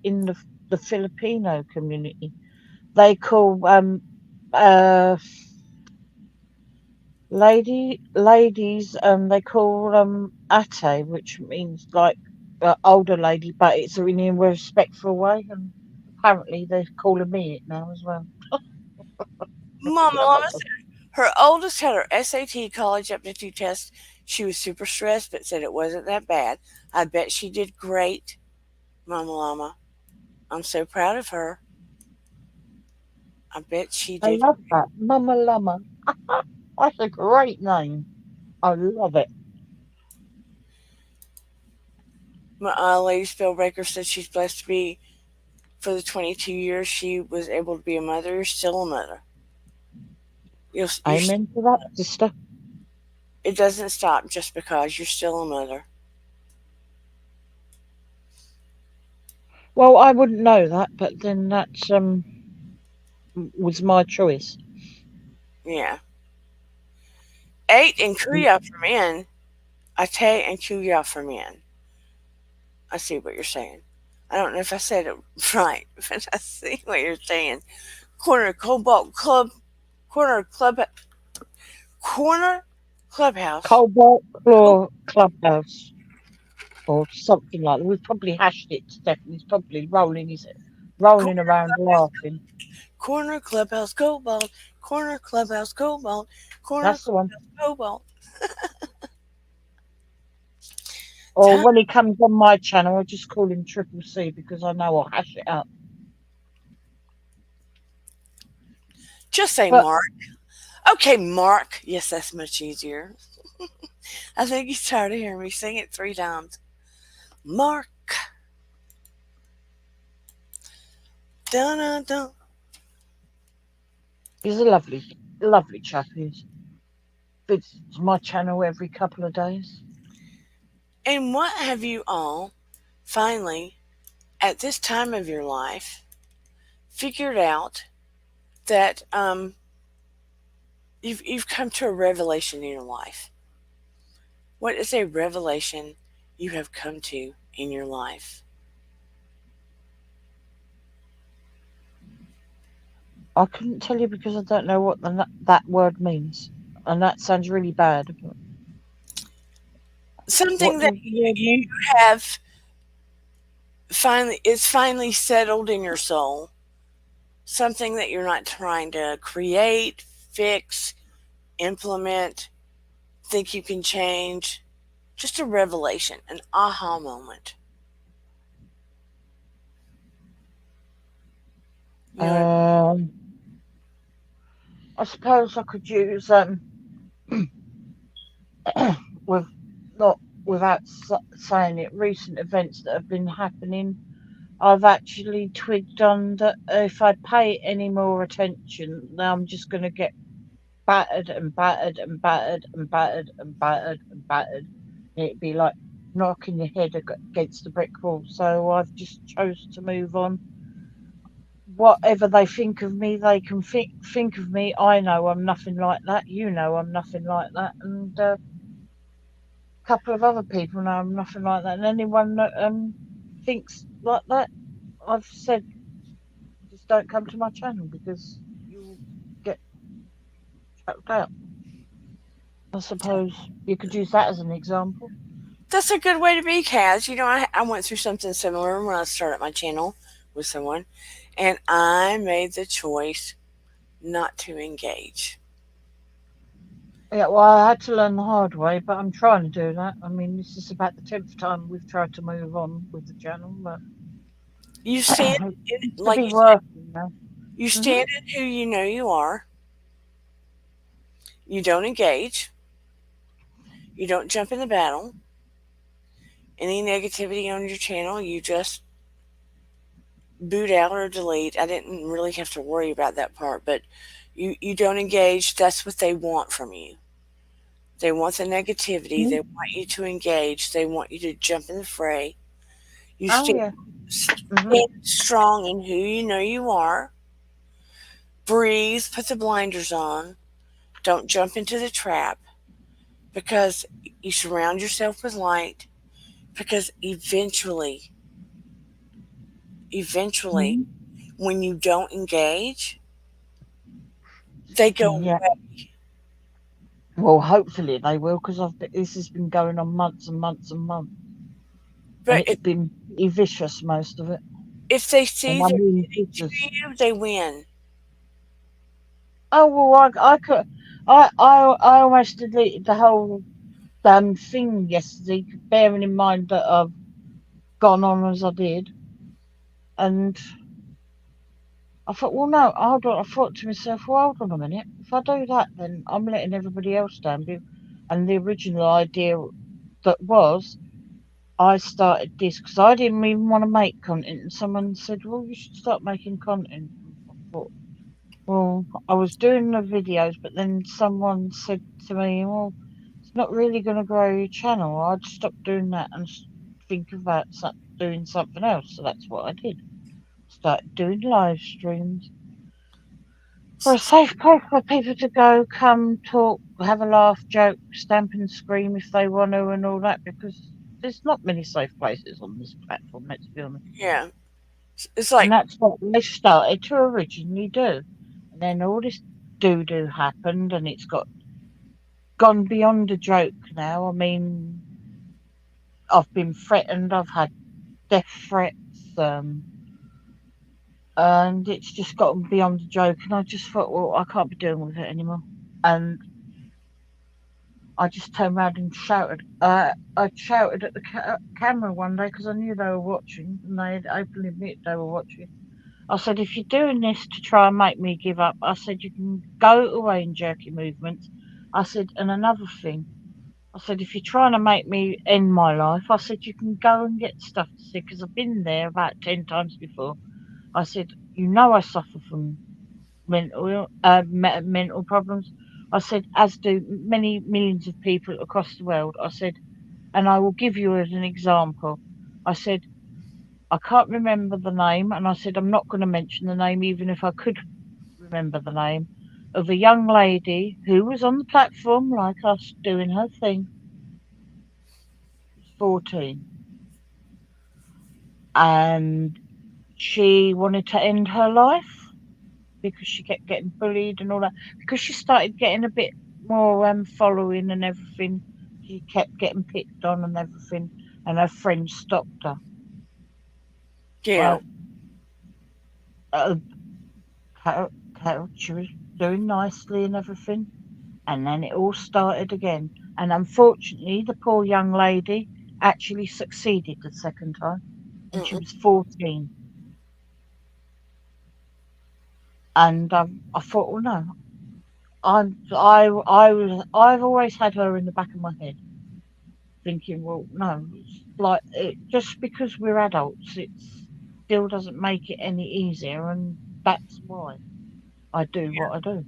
in the Filipino community they call uh ladies they call ate, which means like older lady, but it's in a respectful way, and apparently they're calling me it now as well. Mama Llama said her oldest had her SAT college aptitude test. She was super stressed, but said it wasn't that bad. I bet she did great, Mama Llama. I'm so proud of her. I bet she I did. love that, Mama Llama. That's a great name. I love it. My Lady Spellbreaker said she's blessed to be, for the 22 years she was able to be a mother. You're still a mother. You're, Amen to that, sister. it doesn't stop just because you're still a mother. Well, I wouldn't know that, but then that was my choice. Yeah. ate and kuya for men. I Ate and kuya for men. I see what you're saying. I don't know if I said it right, but I see what you're saying. Corner Cobalt Club, Corner Club, Corner Clubhouse. Cobalt Co- Claw Clubhouse or something like that. We've probably hashed it to death, and he's probably rolling Corner around Clubhouse, laughing. Corner Clubhouse Cobalt, Corner Clubhouse Cobalt, Corner That's the one. Clubhouse Cobalt. Or Time. when he comes on my channel, I just call him Triple C because I know I'll hash it up. Just say But Mark. Okay, Mark. Yes, that's much easier. I think he's tired of hearing me sing it 3 times. Mark. Dun dun dun. he's a lovely chap. He visits my channel every couple of days. And what have you all finally, at this time of your life, figured out that you've come to a revelation in your life? What is a revelation you have come to in your life? I couldn't tell you because I don't know what that word means, and that sounds really bad. Something What that does the word you mean? have finally is finally settled in your soul. Something that you're not trying to create, fix, implement, think you can change. Just a revelation, an aha moment. You know, Um, I suppose I could use with not without saying it. Recent events that have been happening, I've actually twigged on that if I pay any more attention, now I'm just going to get battered and battered and battered and battered and battered and battered. It'd be like knocking your head against the brick wall. So I've just chose to move on. Whatever they think of me, they can think of me. I know I'm nothing like that. You know I'm nothing like that, and a couple of other people know I'm nothing like that. And anyone that thinks like that, I've said just don't come to my channel because you'll get chucked out. I suppose you could use that as an example. that's a good way to be, Kaz. I went through something similar when I started my channel with someone, and I made the choice not to engage. Yeah, well, I had to learn the hard way, but I'm trying to do that. I mean, this is about the 10th time we've tried to move on with the channel, but You stand it in, seems to like be you said, working now. you Hmm. stand in who you know you are. You don't engage. You don't jump in the battle. Any negativity on your channel, you just boot out or delete. I didn't really have to worry about that part, but you don't engage. That's what they want from you. They want the negativity. They want you to engage. They want you to jump in the fray. You Oh, yeah. Hmm. stand strong in who you know you are. Breathe. Put the blinders on. Don't jump into the trap because you surround yourself with light. Because eventually, Hmm. when you don't engage, they go Yeah. away. Well, hopefully they will, because this has been going on months and months and months, and But it's been pretty vicious, most of it. if they And see I they're mean getting vicious. to you, they win. Oh well, I could, I almost deleted the whole damn thing yesterday, bearing in mind that I've gone on as I did, and I thought, well, no, hold on. I thought to myself, well, hold on a minute. If I do that, then I'm letting everybody else down. And the original idea that was, I started this because I didn't even want to make content, and someone said, well, you should start making content. I thought, well, I was doing the videos, but then someone said to me, well, it's not really going to grow your channel. I'd stop doing that and think about doing something else. So that's what I did. Started doing live streams. For a safe place for people to go, come, talk, have a laugh, joke, stamp and scream if they want to, and all that. Because there's not many safe places on this platform. Let's be honest. Yeah. It's And like, that's what they started to originally do. And then all this doo doo happened, and it's gone beyond a joke now. I mean, I've been threatened. I've had death threats, and it's just gotten beyond a joke. And I just thought, well, I can't be dealing with it anymore. And I just turned around and shouted. I shouted at the camera one day because I knew they were watching, and they had openly admitted they were watching. I said, if you're doing this to try and make me give up, I said, you can go away in jerky movements. I said, and another thing, I said, if you're trying to make me end my life, I said, you can go and get stuff to see because I've been there about 10 times before. I said, you know, I suffer from mental problems. I said, as do many millions of people across the world. I said, and I will give you as an example. I said, I can't remember the name, and I said, I'm not going to mention the name, even if I could remember the name, of a young lady who was on the platform like us doing her thing, 14, and she wanted to end her life because she kept getting bullied and all that. Because she started getting a bit more following and everything, she kept getting picked on and everything, and her friends stopped her. yeah, Well, uh, she was doing nicely and everything, and then it all started again. And unfortunately, the poor young lady actually succeeded the second time, and she mm-mm, was 14. And I thought, well, no, I've always had her in the back of my head, thinking, well, no, it's like just because we're adults, it still doesn't make it any easier, and that's why I do what I do.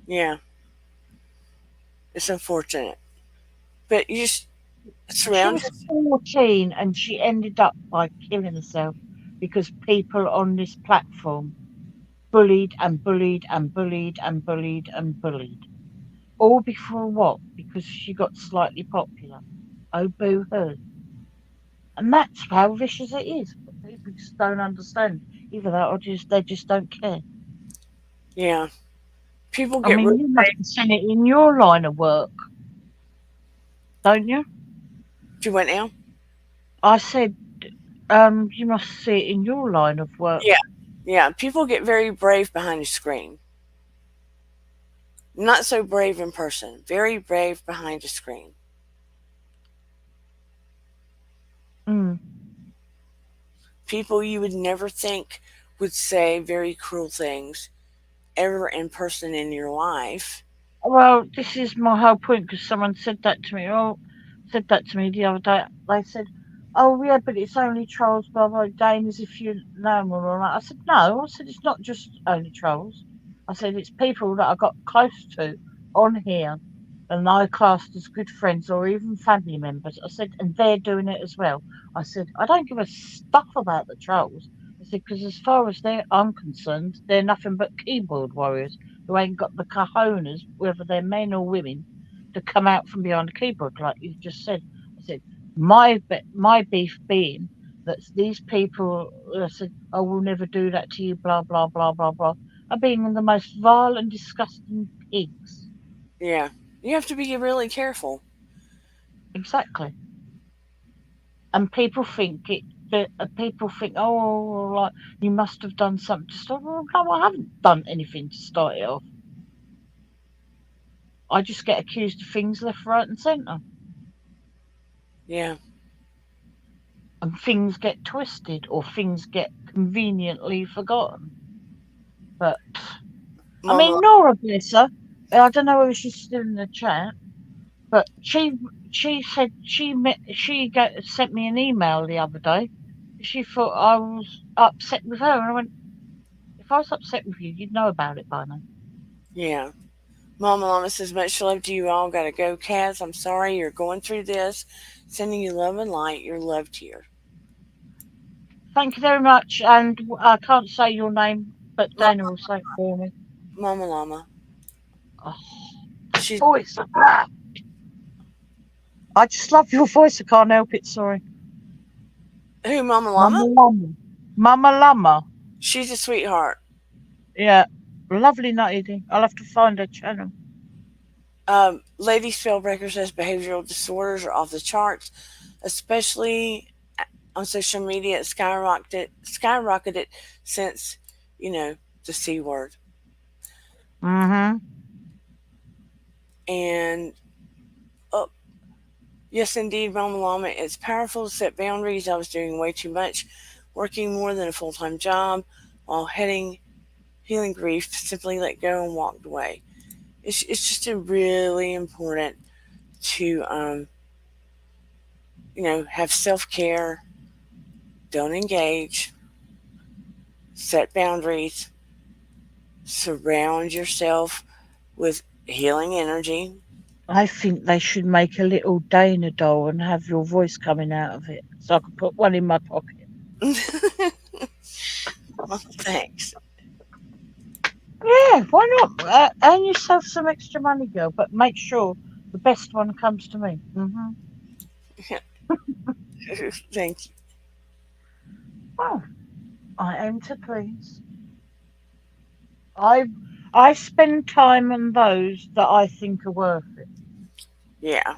yeah. It's unfortunate, but you just She surround was yourself. 14 and she ended up by killing herself because people on this platform bullied and bullied and bullied and bullied and bullied. All before what? Because she got slightly popular. Oh, boo hoo. And that's how vicious it is. But people just don't understand. Either that or just they just don't care. Yeah. People I get mean, really you must brave. have seen it in your line of work, don't you? You went now? I said, you must see it in your line of work. Yeah. Yeah. People get very brave behind a screen. Not so brave in person. Very brave behind a screen. Mm. People you would never think would say very cruel things ever in person in your life. Well, this is my whole point because someone said that to me. Oh, said that to me the other day. They said, "Oh yeah, but it's only trolls, blah blah, Dane, as if you know them or that." I said, "No." I said, "It's not just only trolls." I said, "It's people that I got close to on here, and I classed as good friends or even family members." I said, "And they're doing it as well." I said, "I don't give a stuff about the trolls." I said, "Because as far as I'm concerned, they're nothing but keyboard warriors who ain't got the cojones, whether they're men or women, to come out from behind a keyboard, like you've just said." I said, my beef being that these people said, "Oh, we'll never do that to you," blah, blah, blah, blah, blah, are being the most vile and disgusting pigs. Yeah. You have to be really careful. Exactly. And people think people think, oh, like, you must have done something to start. Well, no, I haven't done anything to start it off. I just get accused of things left, right, and centre. Yeah. And things get twisted or things get conveniently forgotten. But I Mama, mean, Nora, bless her. I don't know whether she's still in the chat, but she said sent me an email the other day. She thought I was upset with her, and I went, if I was upset with you, you'd know about it by now. yeah. Mama Llama says, much love to you all. Gotta go, Kaz. I'm sorry you're going through this. Sending you love and light. You're loved here. Thank you very much, and I can't say your name, but Mama, Dana will say it for me. Mama Llama. Oh, that She's voice. Ah, I just love your voice. I can't help it. Sorry. who? Mama Llama? Mama Llama. Mama Llama. She's a sweetheart. Yeah. Lovely lady. I'll have to find her channel. Lady Spellbreaker says behavioral disorders are off the charts, especially on social media. It skyrocketed since, you know, the C word. Mm-hmm. And oh, yes, indeed, Mama Llama, it's powerful to set boundaries. I was doing way too much, working more than a full time job while healing grief, simply let go and walked away. It's just a really important to, have self care, don't engage, set boundaries, surround yourself with healing energy. I think they should make a little Dana doll and have your voice coming out of it, so I could put one in my pocket. Well, thanks. Yeah, why not? Earn yourself some extra money, girl, but make sure the best one comes to me. Thank you. Oh, I aim to please. I I spend time on those that I think are worth it. Yeah.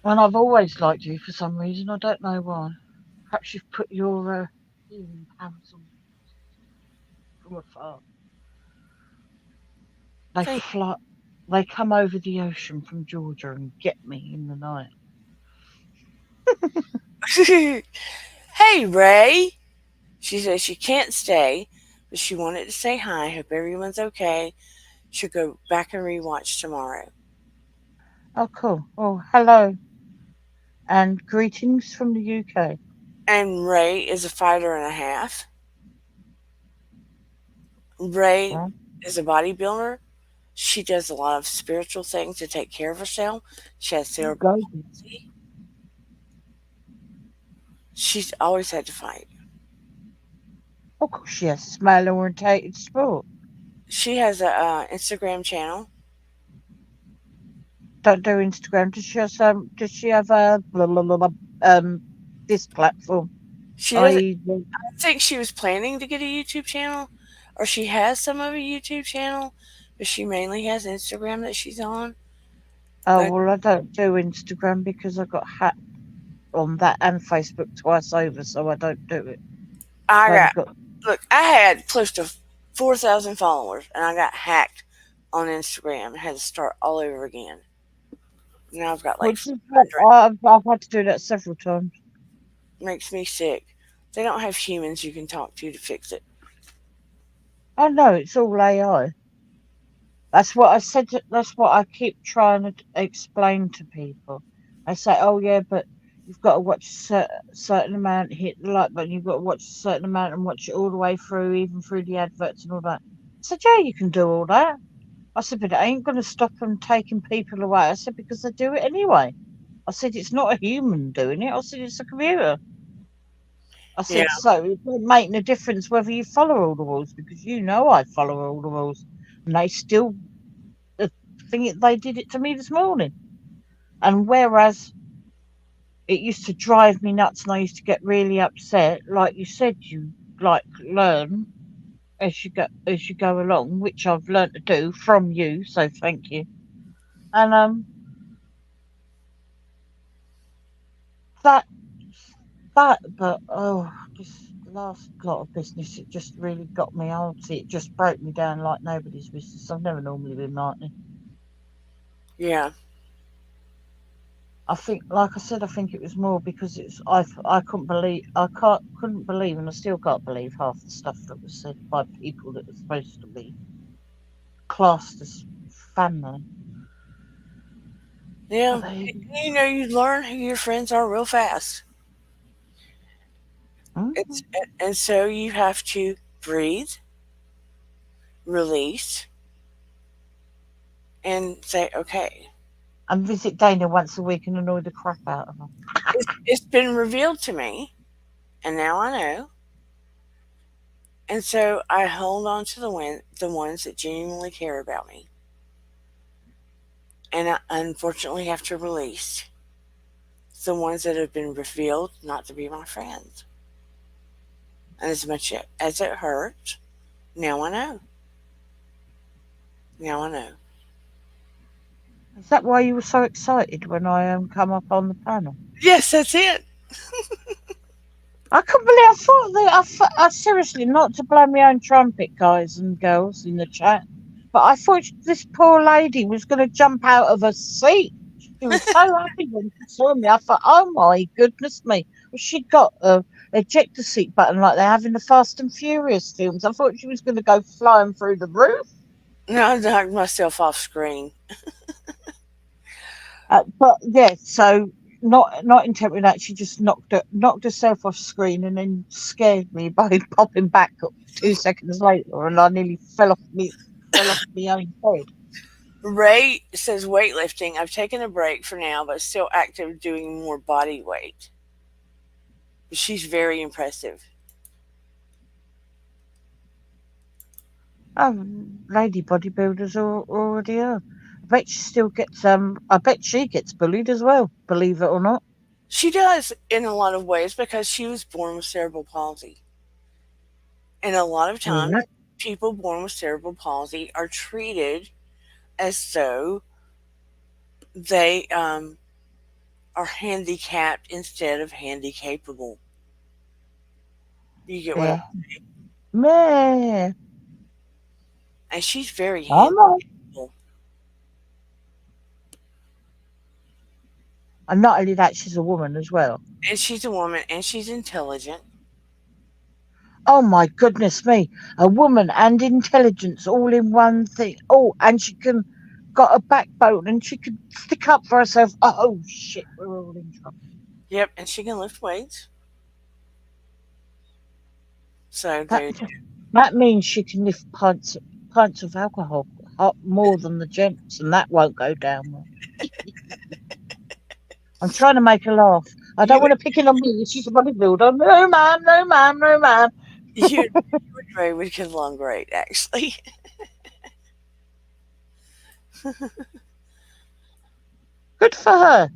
And I've always liked you for some reason. I don't know why. Perhaps you've put your healing powers on from afar. They Thank fly. They come over the ocean from Georgia and get me in the night. you. Hey, Ray. She says she can't stay, but she wanted to say hi. Hope everyone's okay. She'll go back and rewatch tomorrow. Oh, cool. Oh, hello and greetings from the UK. And Ray is a fighter and a half. Ray Well, is a bodybuilder. She does a lot of spiritual things to take care of herself. She has you cerebral go. palsy. She's always had to fight. Of course, she has male orientated sport. She has a Instagram channel. Don't do Instagram. Does she have a blah, blah, blah, blah, um this platform? She doesn't. I I think she was planning to get a YouTube channel, or she has some of a YouTube channel, but she mainly has Instagram that she's on. oh But well, I don't do Instagram because I got hacked on that and Facebook twice over, so I don't do it. I I've only got got look. I had close to 4,000 followers, and I got hacked on Instagram and had to start all over again. Now I've got like which is 500. I've had to do that several times. Makes me sick. They don't have humans you can talk to fix it. I know it's all AI. That's what I said. That's what I keep trying to explain to people. I say, "Oh yeah, but you've got to watch certain amount, hit the like button. You've got to watch a certain amount and watch it all the way through, even through the adverts and all that." I said, "Yeah, you can do all that." I said, "But it ain't going to stop them taking people away." I said, "Because they do it anyway." I said, "It's not a human doing it." I said, "It's a computer." I Yeah, said, "So it doesn't make no difference whether you follow all the rules because you know I follow all the rules, and they still think they did it to me this morning." And whereas it used to drive me nuts and I used to get really upset, like you said, you like learn as you go along, which I've learned to do from you, so thank you. And that but oh, this last lot of business, it just really got me. It just broke me down like nobody's business. I've never normally been like this. yeah, I think, like I said, I think it was more because I couldn't believe, and I still can't believe half the stuff that was said by people that were supposed to be classed as family. But yeah. they, You learn who your friends are real fast. mm, It's and so you have to breathe, release, and say, okay. and visit Dana once a week and annoy the crap out of her. It's been revealed to me, and now I know. And so I hold on to the ones that genuinely care about me. And I unfortunately have to release the ones that have been revealed not to be my friends. And as much as it hurts, now I know. Now I know. Is that why you were so excited when I come up on the panel? Yes, that's it. I couldn't believe I thought that I seriously not to blow my own trumpet, guys and girls in the chat, but I thought this poor lady was going to jump out of her seat. She was so happy when she saw me. I thought, oh my goodness me, well, she'd got a ejector seat button like they have in the Fast and Furious films. I thought she was going to go flying through the roof. No, I knocked myself off screen. But yeah, so not intending that, she just knocked herself off screen and then scared me by popping back 2 seconds later, and I nearly fell off my own head. Ray says weightlifting. I've taken a break for now, but still active doing more body weight. She's very impressive. Oh, lady bodybuilders already are. I bet she still gets I bet she gets bullied as well. Believe it or not. She does in a lot of ways because she was born with cerebral palsy. And a lot of times, Yeah. people born with cerebral palsy are treated as though they are handicapped instead of handy capable. You get what Yeah. Meh. and she's very I'm handy not. capable. And not only that, she's a woman as well. And she's a woman and she's intelligent. Oh my goodness me. A woman and intelligence all in one thing. Oh, and she can got a backbone and she can stick up for herself. Oh shit, we're all in trouble. Yep, and she can lift weights. So That there. that means she can lift pints of alcohol up more than the gents, and that won't go down well. I'm trying to make her laugh. I don't You want to pick it on me. She's a bodybuilder. No, ma'am. No, ma'am. No, ma'am. you and Ray would get along great, actually. Good for her.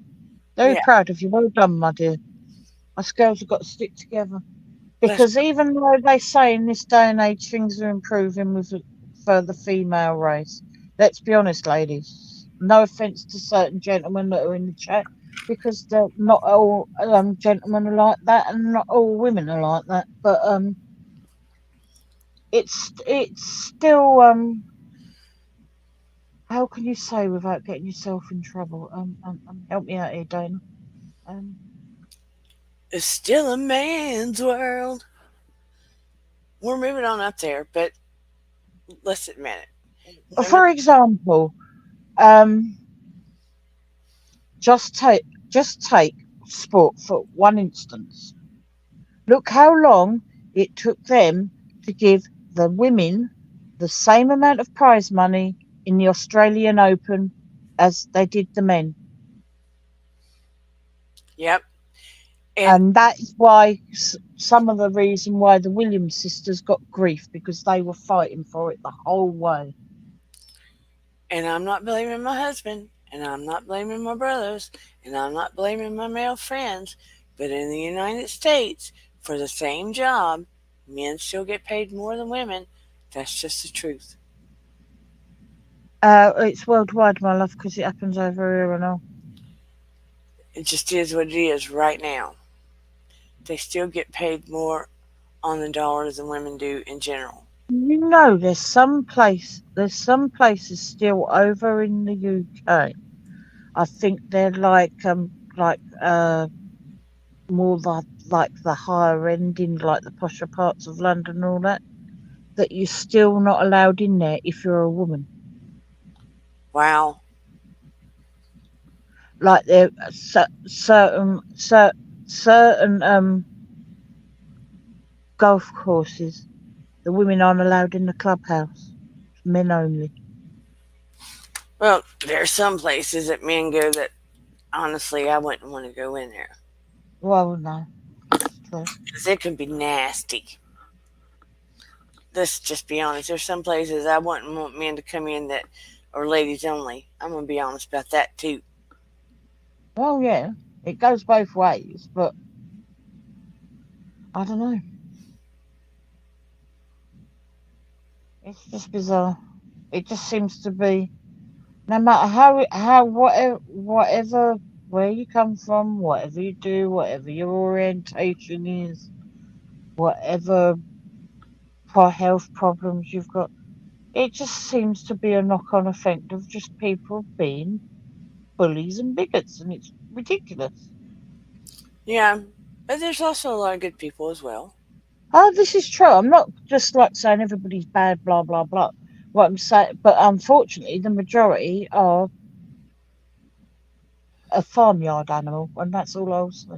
Very Yeah, proud of you. Well done, my dear. Us girls have got to stick together. that's Because even though they say in this day and age things are improving for the female race, let's be honest, ladies. No offence to certain gentlemen that are in the chat, because they're not all gentlemen are like that, and not all women are like that. But it's still how can you say without getting yourself in trouble? Help me out here, Dana. Um, it's still a man's world. We're moving on up there, but let's admit it. Women, for example, um, just take sport for one instance. Look how long it took them to give the women the same amount of prize money in the Australian Open as they did the men. yep. And And that is why some of the reason why the Williams sisters got grief, because they were fighting for it the whole way. and I'm not blaming my husband, and I'm not blaming my brothers, and I'm not blaming my male friends, but in the United States, for the same job, men still get paid more than women. That's just the truth. It's worldwide, my love, because it happens over here and all. It just is what it is right now. They still get paid more on the dollar than women do in general. You know, there's some places still over in the UK. I think they're like more like the higher end in like the posher parts of London and all that. That you're still not allowed in there if you're a woman. Wow. Like there certain golf courses, the women aren't allowed in the clubhouse. Men only. Well, there are some places that men go that honestly I wouldn't want to go in there Well, no, that's true. because it can be nasty. Let's just be honest. There's some places I wouldn't want men to come in that are ladies only. I'm gonna be honest about that too. Well, yeah, it goes both ways, but I don't know. It's just bizarre. It just seems to be no matter how whatever where you come from, whatever you do, whatever your orientation is, whatever health problems you've got, it just seems to be a knock-on effect of just people being bullies and bigots, and it's ridiculous. Yeah, but there's also a lot of good people as well. Oh, this is true. I'm not just like saying everybody's bad, blah blah blah. What I'm saying, but unfortunately, the majority are a farmyard animal, and that's all I'll say.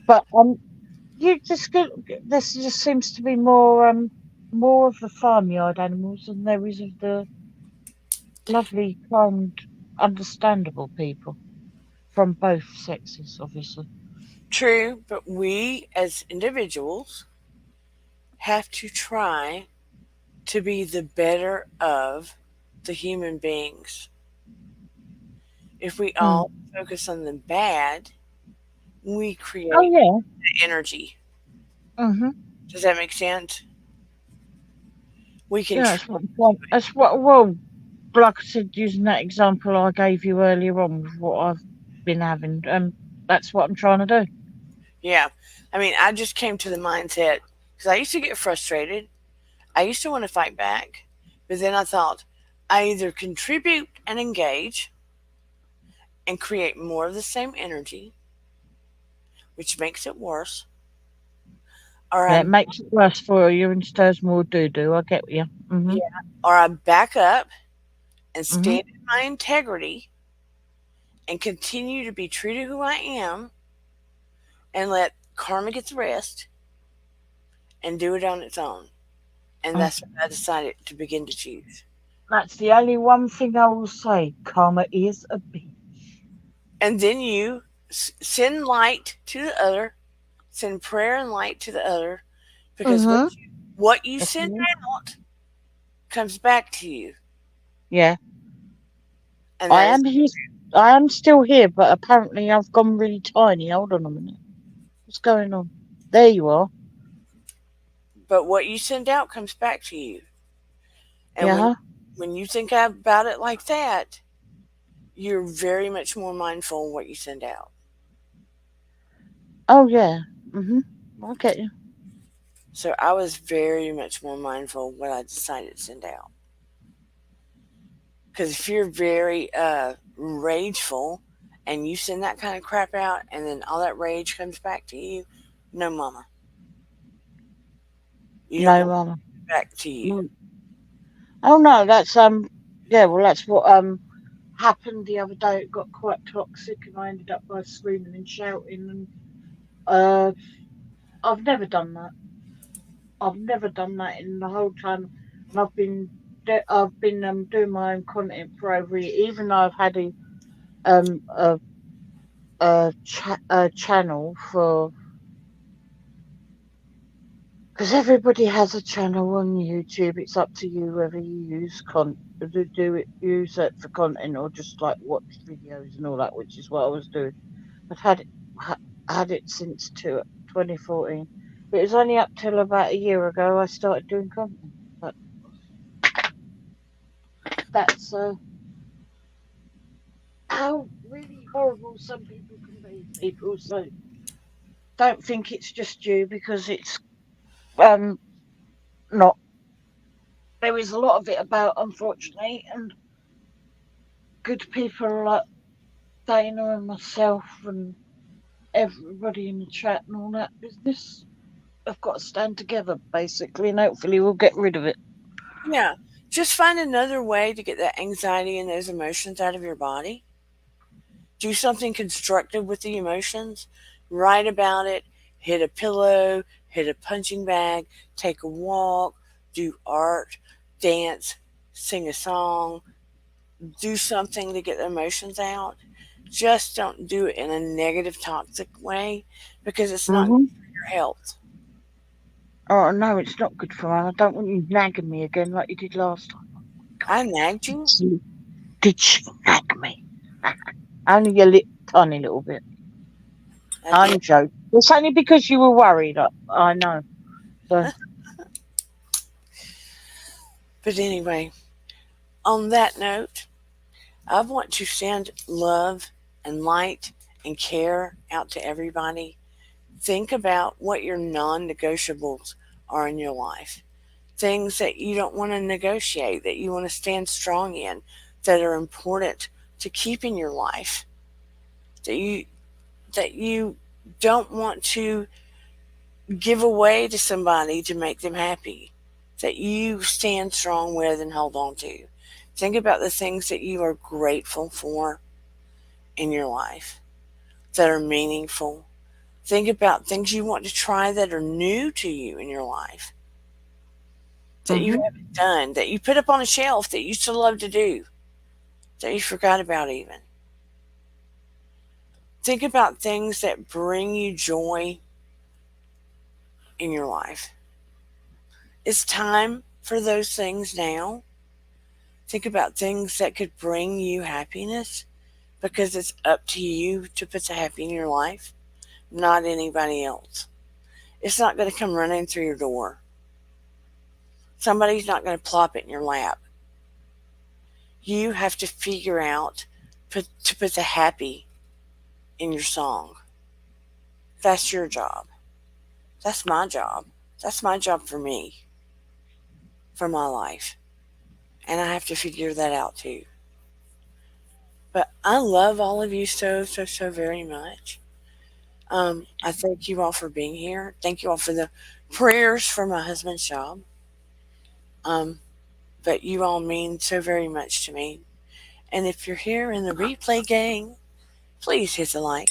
But you just get this just seems to be more of the farmyard animals than there is of the lovely, kind, understandable people from both sexes, obviously. True, but we as individuals have to try to be the better of the human beings. If we Mm. all focus on the bad, we Oh create yeah. energy. Mhm. Does that make sense? We can Yeah, try. that's what. That's what. Well, like I said, using that example I gave you earlier on with what I've been having, that's what I'm trying to do. Yeah. I mean, I just came to the mindset because I used to get frustrated. I used to want to fight back, but then I thought I either contribute and engage and create more of the same energy, which makes it worse, or Yeah, I it makes it worse for you and stirs more doo doo. I get you. Mhm. yeah, or I back up and Mhm. stand in my integrity and continue to be true to who I am and let karma get the rest and do it on its own. And Mm. that's what I decided to begin to choose. That's the only one thing I will say. Karma is a bitch. And then you send light to the other, send prayer and light to the other, because Mhm. what you That's send me. out comes back to you. Yeah, And I that is, am here. I am still here, but apparently I've gone really tiny. Hold on a minute. What's going on? There you are. but what you send out comes back to you. And Yeah. when you think about it like that, you're very much more mindful of what you send out. Oh yeah. Mhm. I get you. So I was very much more mindful of what I decided to send out. Because if you're very rageful and you send that kind of crap out and then all that rage comes back to you, no, mama. You don't No, want mama. it back to you. Mm. Oh no, that's yeah, well that's what happened the other day. It got quite toxic and I ended up by screaming and shouting and uh I've never done that. I've never done that in the whole time and I've been doing my own content for over a year, even though I've had um a a channel for because everybody has a channel on YouTube. It's up to you whether you use it for content or just like watch videos and all that, which is what I was doing. I've had it since 2014. But it was only up till about a year ago I started doing content. But that's how really horrible some people can be. People, so don't think it's just you because it's um not. There is a lot of it about, unfortunately, and good people like Dana and myself and everybody in the chat and all that business have got to stand together basically, and hopefully we'll get rid of it. Yeah. Just find another way to get that anxiety and those emotions out of your body. Do something constructive with the emotions. Write about it. Hit a pillow. Hit a punching bag. Take a walk. Do art. Dance. Sing a song. Do something to get the emotions out. Just don't do it in a negative, toxic way because it's not Hmm. good for your health. Oh no, it's not good for one. I don't want you nagging me again like you did last time. I nagged you. You did you nag me? Only a tiny little bit. I I'm did. joking. It's only because you were worried. I know. So, But anyway, on that note, I want to send love and light and care out to everybody. Think about what your non negotiables are in your life. Things that you don't want to negotiate, that you want to stand strong in, that are important to keep in your life, that you don't want to give away to somebody to make them happy, that you stand strong with and hold on to. Think about the things that you are grateful for in your life that are meaningful. Think about things you want to try that are new to you in your life, that you hmm haven't done, that you put up on a shelf that you used to love to do, that you forgot about even. Think about things that bring you joy in your life. It's time for those things now. Think about things that could bring you happiness because it's up to you to put the happy in your life, not anybody else. It's not going to come running through your door. Somebody's not going to plop it in your lap. You have to figure out to put the happy in your song. That's your job. That's my job. That's my job for me, for my life. And I have to figure that out too. But I love all of you so, so, so very much. I thank you all for being here. Thank you all for the prayers for my husband's job. Um, but you all mean so very much to me. And if you're here in the replay gang, please hit the like.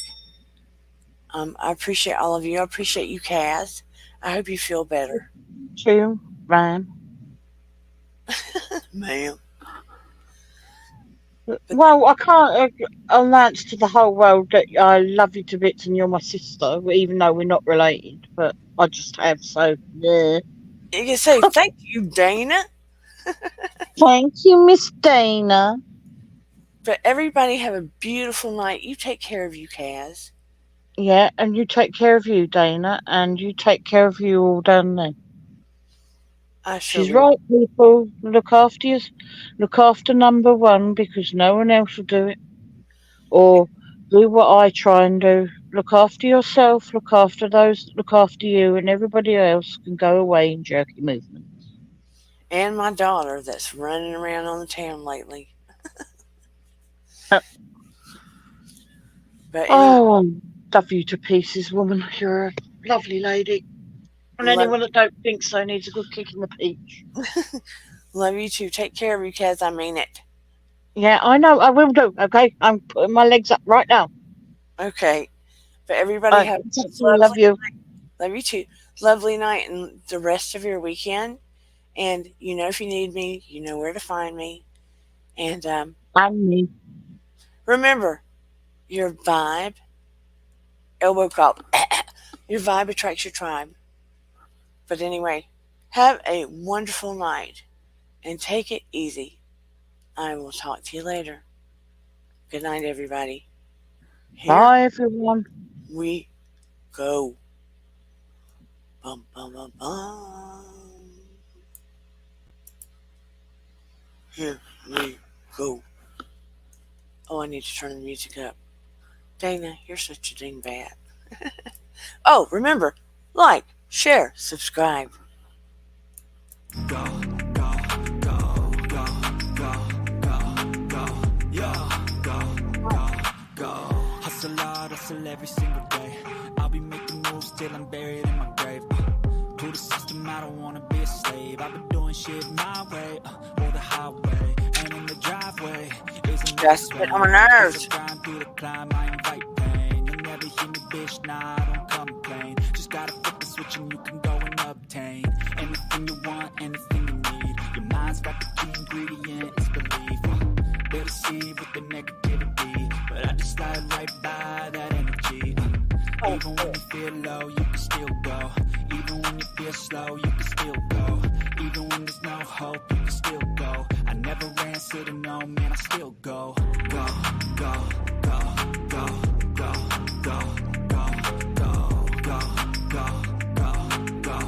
I appreciate all of you. I appreciate you, Kaz. I hope you feel better. too, Ryan. Ma'am. But Well, I can't announce to the whole world that I love you to bits and you're my sister, even though we're not related. But I just have, so yeah. you can say thank you, Dana. Thank you, Miss Dana. But everybody have a beautiful night. You take care of you, Kaz. Yeah, and you take care of you, Dana, and you take care of you all down there. I sure She's will. right, people. Look after you. Look after number one because no one else will do it. Or do what I try and do. Look after yourself, look after those that look after you, and everybody else can go away in jerky movements. And my daughter that's running around on the town lately. But anyway, Oh, love you to pieces, woman. You're a lovely lady. And love, anyone that don't think so needs a good kick in the peach. love you too. Take care of you, Kaz. I mean it. Yeah, I know. I will do. Okay, I'm putting my legs up right now. Okay. But everybody I have a love lovely, you. love you too. Lovely night and the rest of your weekend. And you know, if you need me, you know where to find me. And And me. remember, your vibe, elbow cop, your vibe attracts your tribe. But anyway, have a wonderful night and take it easy. I will talk to you later. Good night, everybody. Here Bye, everyone. we go. Bum, bum, bum, bum. Here we go. Oh, I need to turn the music up. Dana, you're such a dingbat. Oh, remember, like, share, subscribe. Go, go, go, go, go, go, go, yeah, go, go, go. Hustle hard, hustle every single day. I'll be making moves till I'm buried in my grave. To the system, I don't wanna be a slave. I've been doing shit my way, or the highway, and in the driveway is a Just get on my nerves. grind through the climb, I invite pain. You'll never hear me, bitch, nah, I don't complain. Just gotta flip the switch and you can go and obtain anything you want, anything you need. Your mind's got the key ingredient, it's belief. They deceive with the negativity, but I just slide right by that energy. Even when you feel low, you can still go. Even when you feel slow, you can still go. Even when there's no hope, you can still go. I never answer to no, man, I still go. Go, go, go, go, go, go, go, go, go, go, go,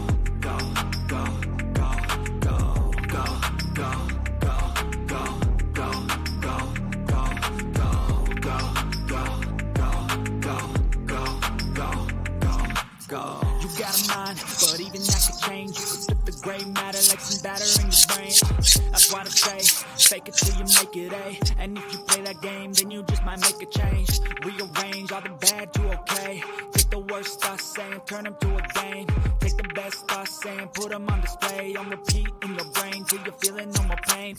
go, go, go, go, go, go, go, go, go. You got a mind, but even that could change. You can flip the gray matter like some batter in your brain. That's why I say, fake it till you make it A. And if you play that game, then you just might make a change. Rearrange all the bad to okay. Take the worst thoughts saying, turn them to a game. Take the best thoughts saying, put them on display. On repeat in your brain till you're feeling no more pain.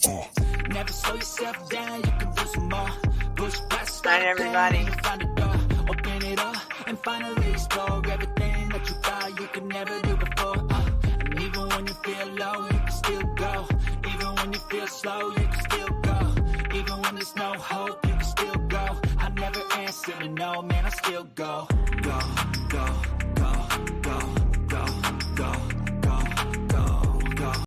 Never slow yourself down, you can do some more. Push past Night, everybody. find a door, open it up, and finally explore everything that you thought you could never do before. And even when you feel low, you can still go. Even when you feel slow, you can still go. Even when there's no hope, you can still go. I never answer to no, man, I still go. Go, go,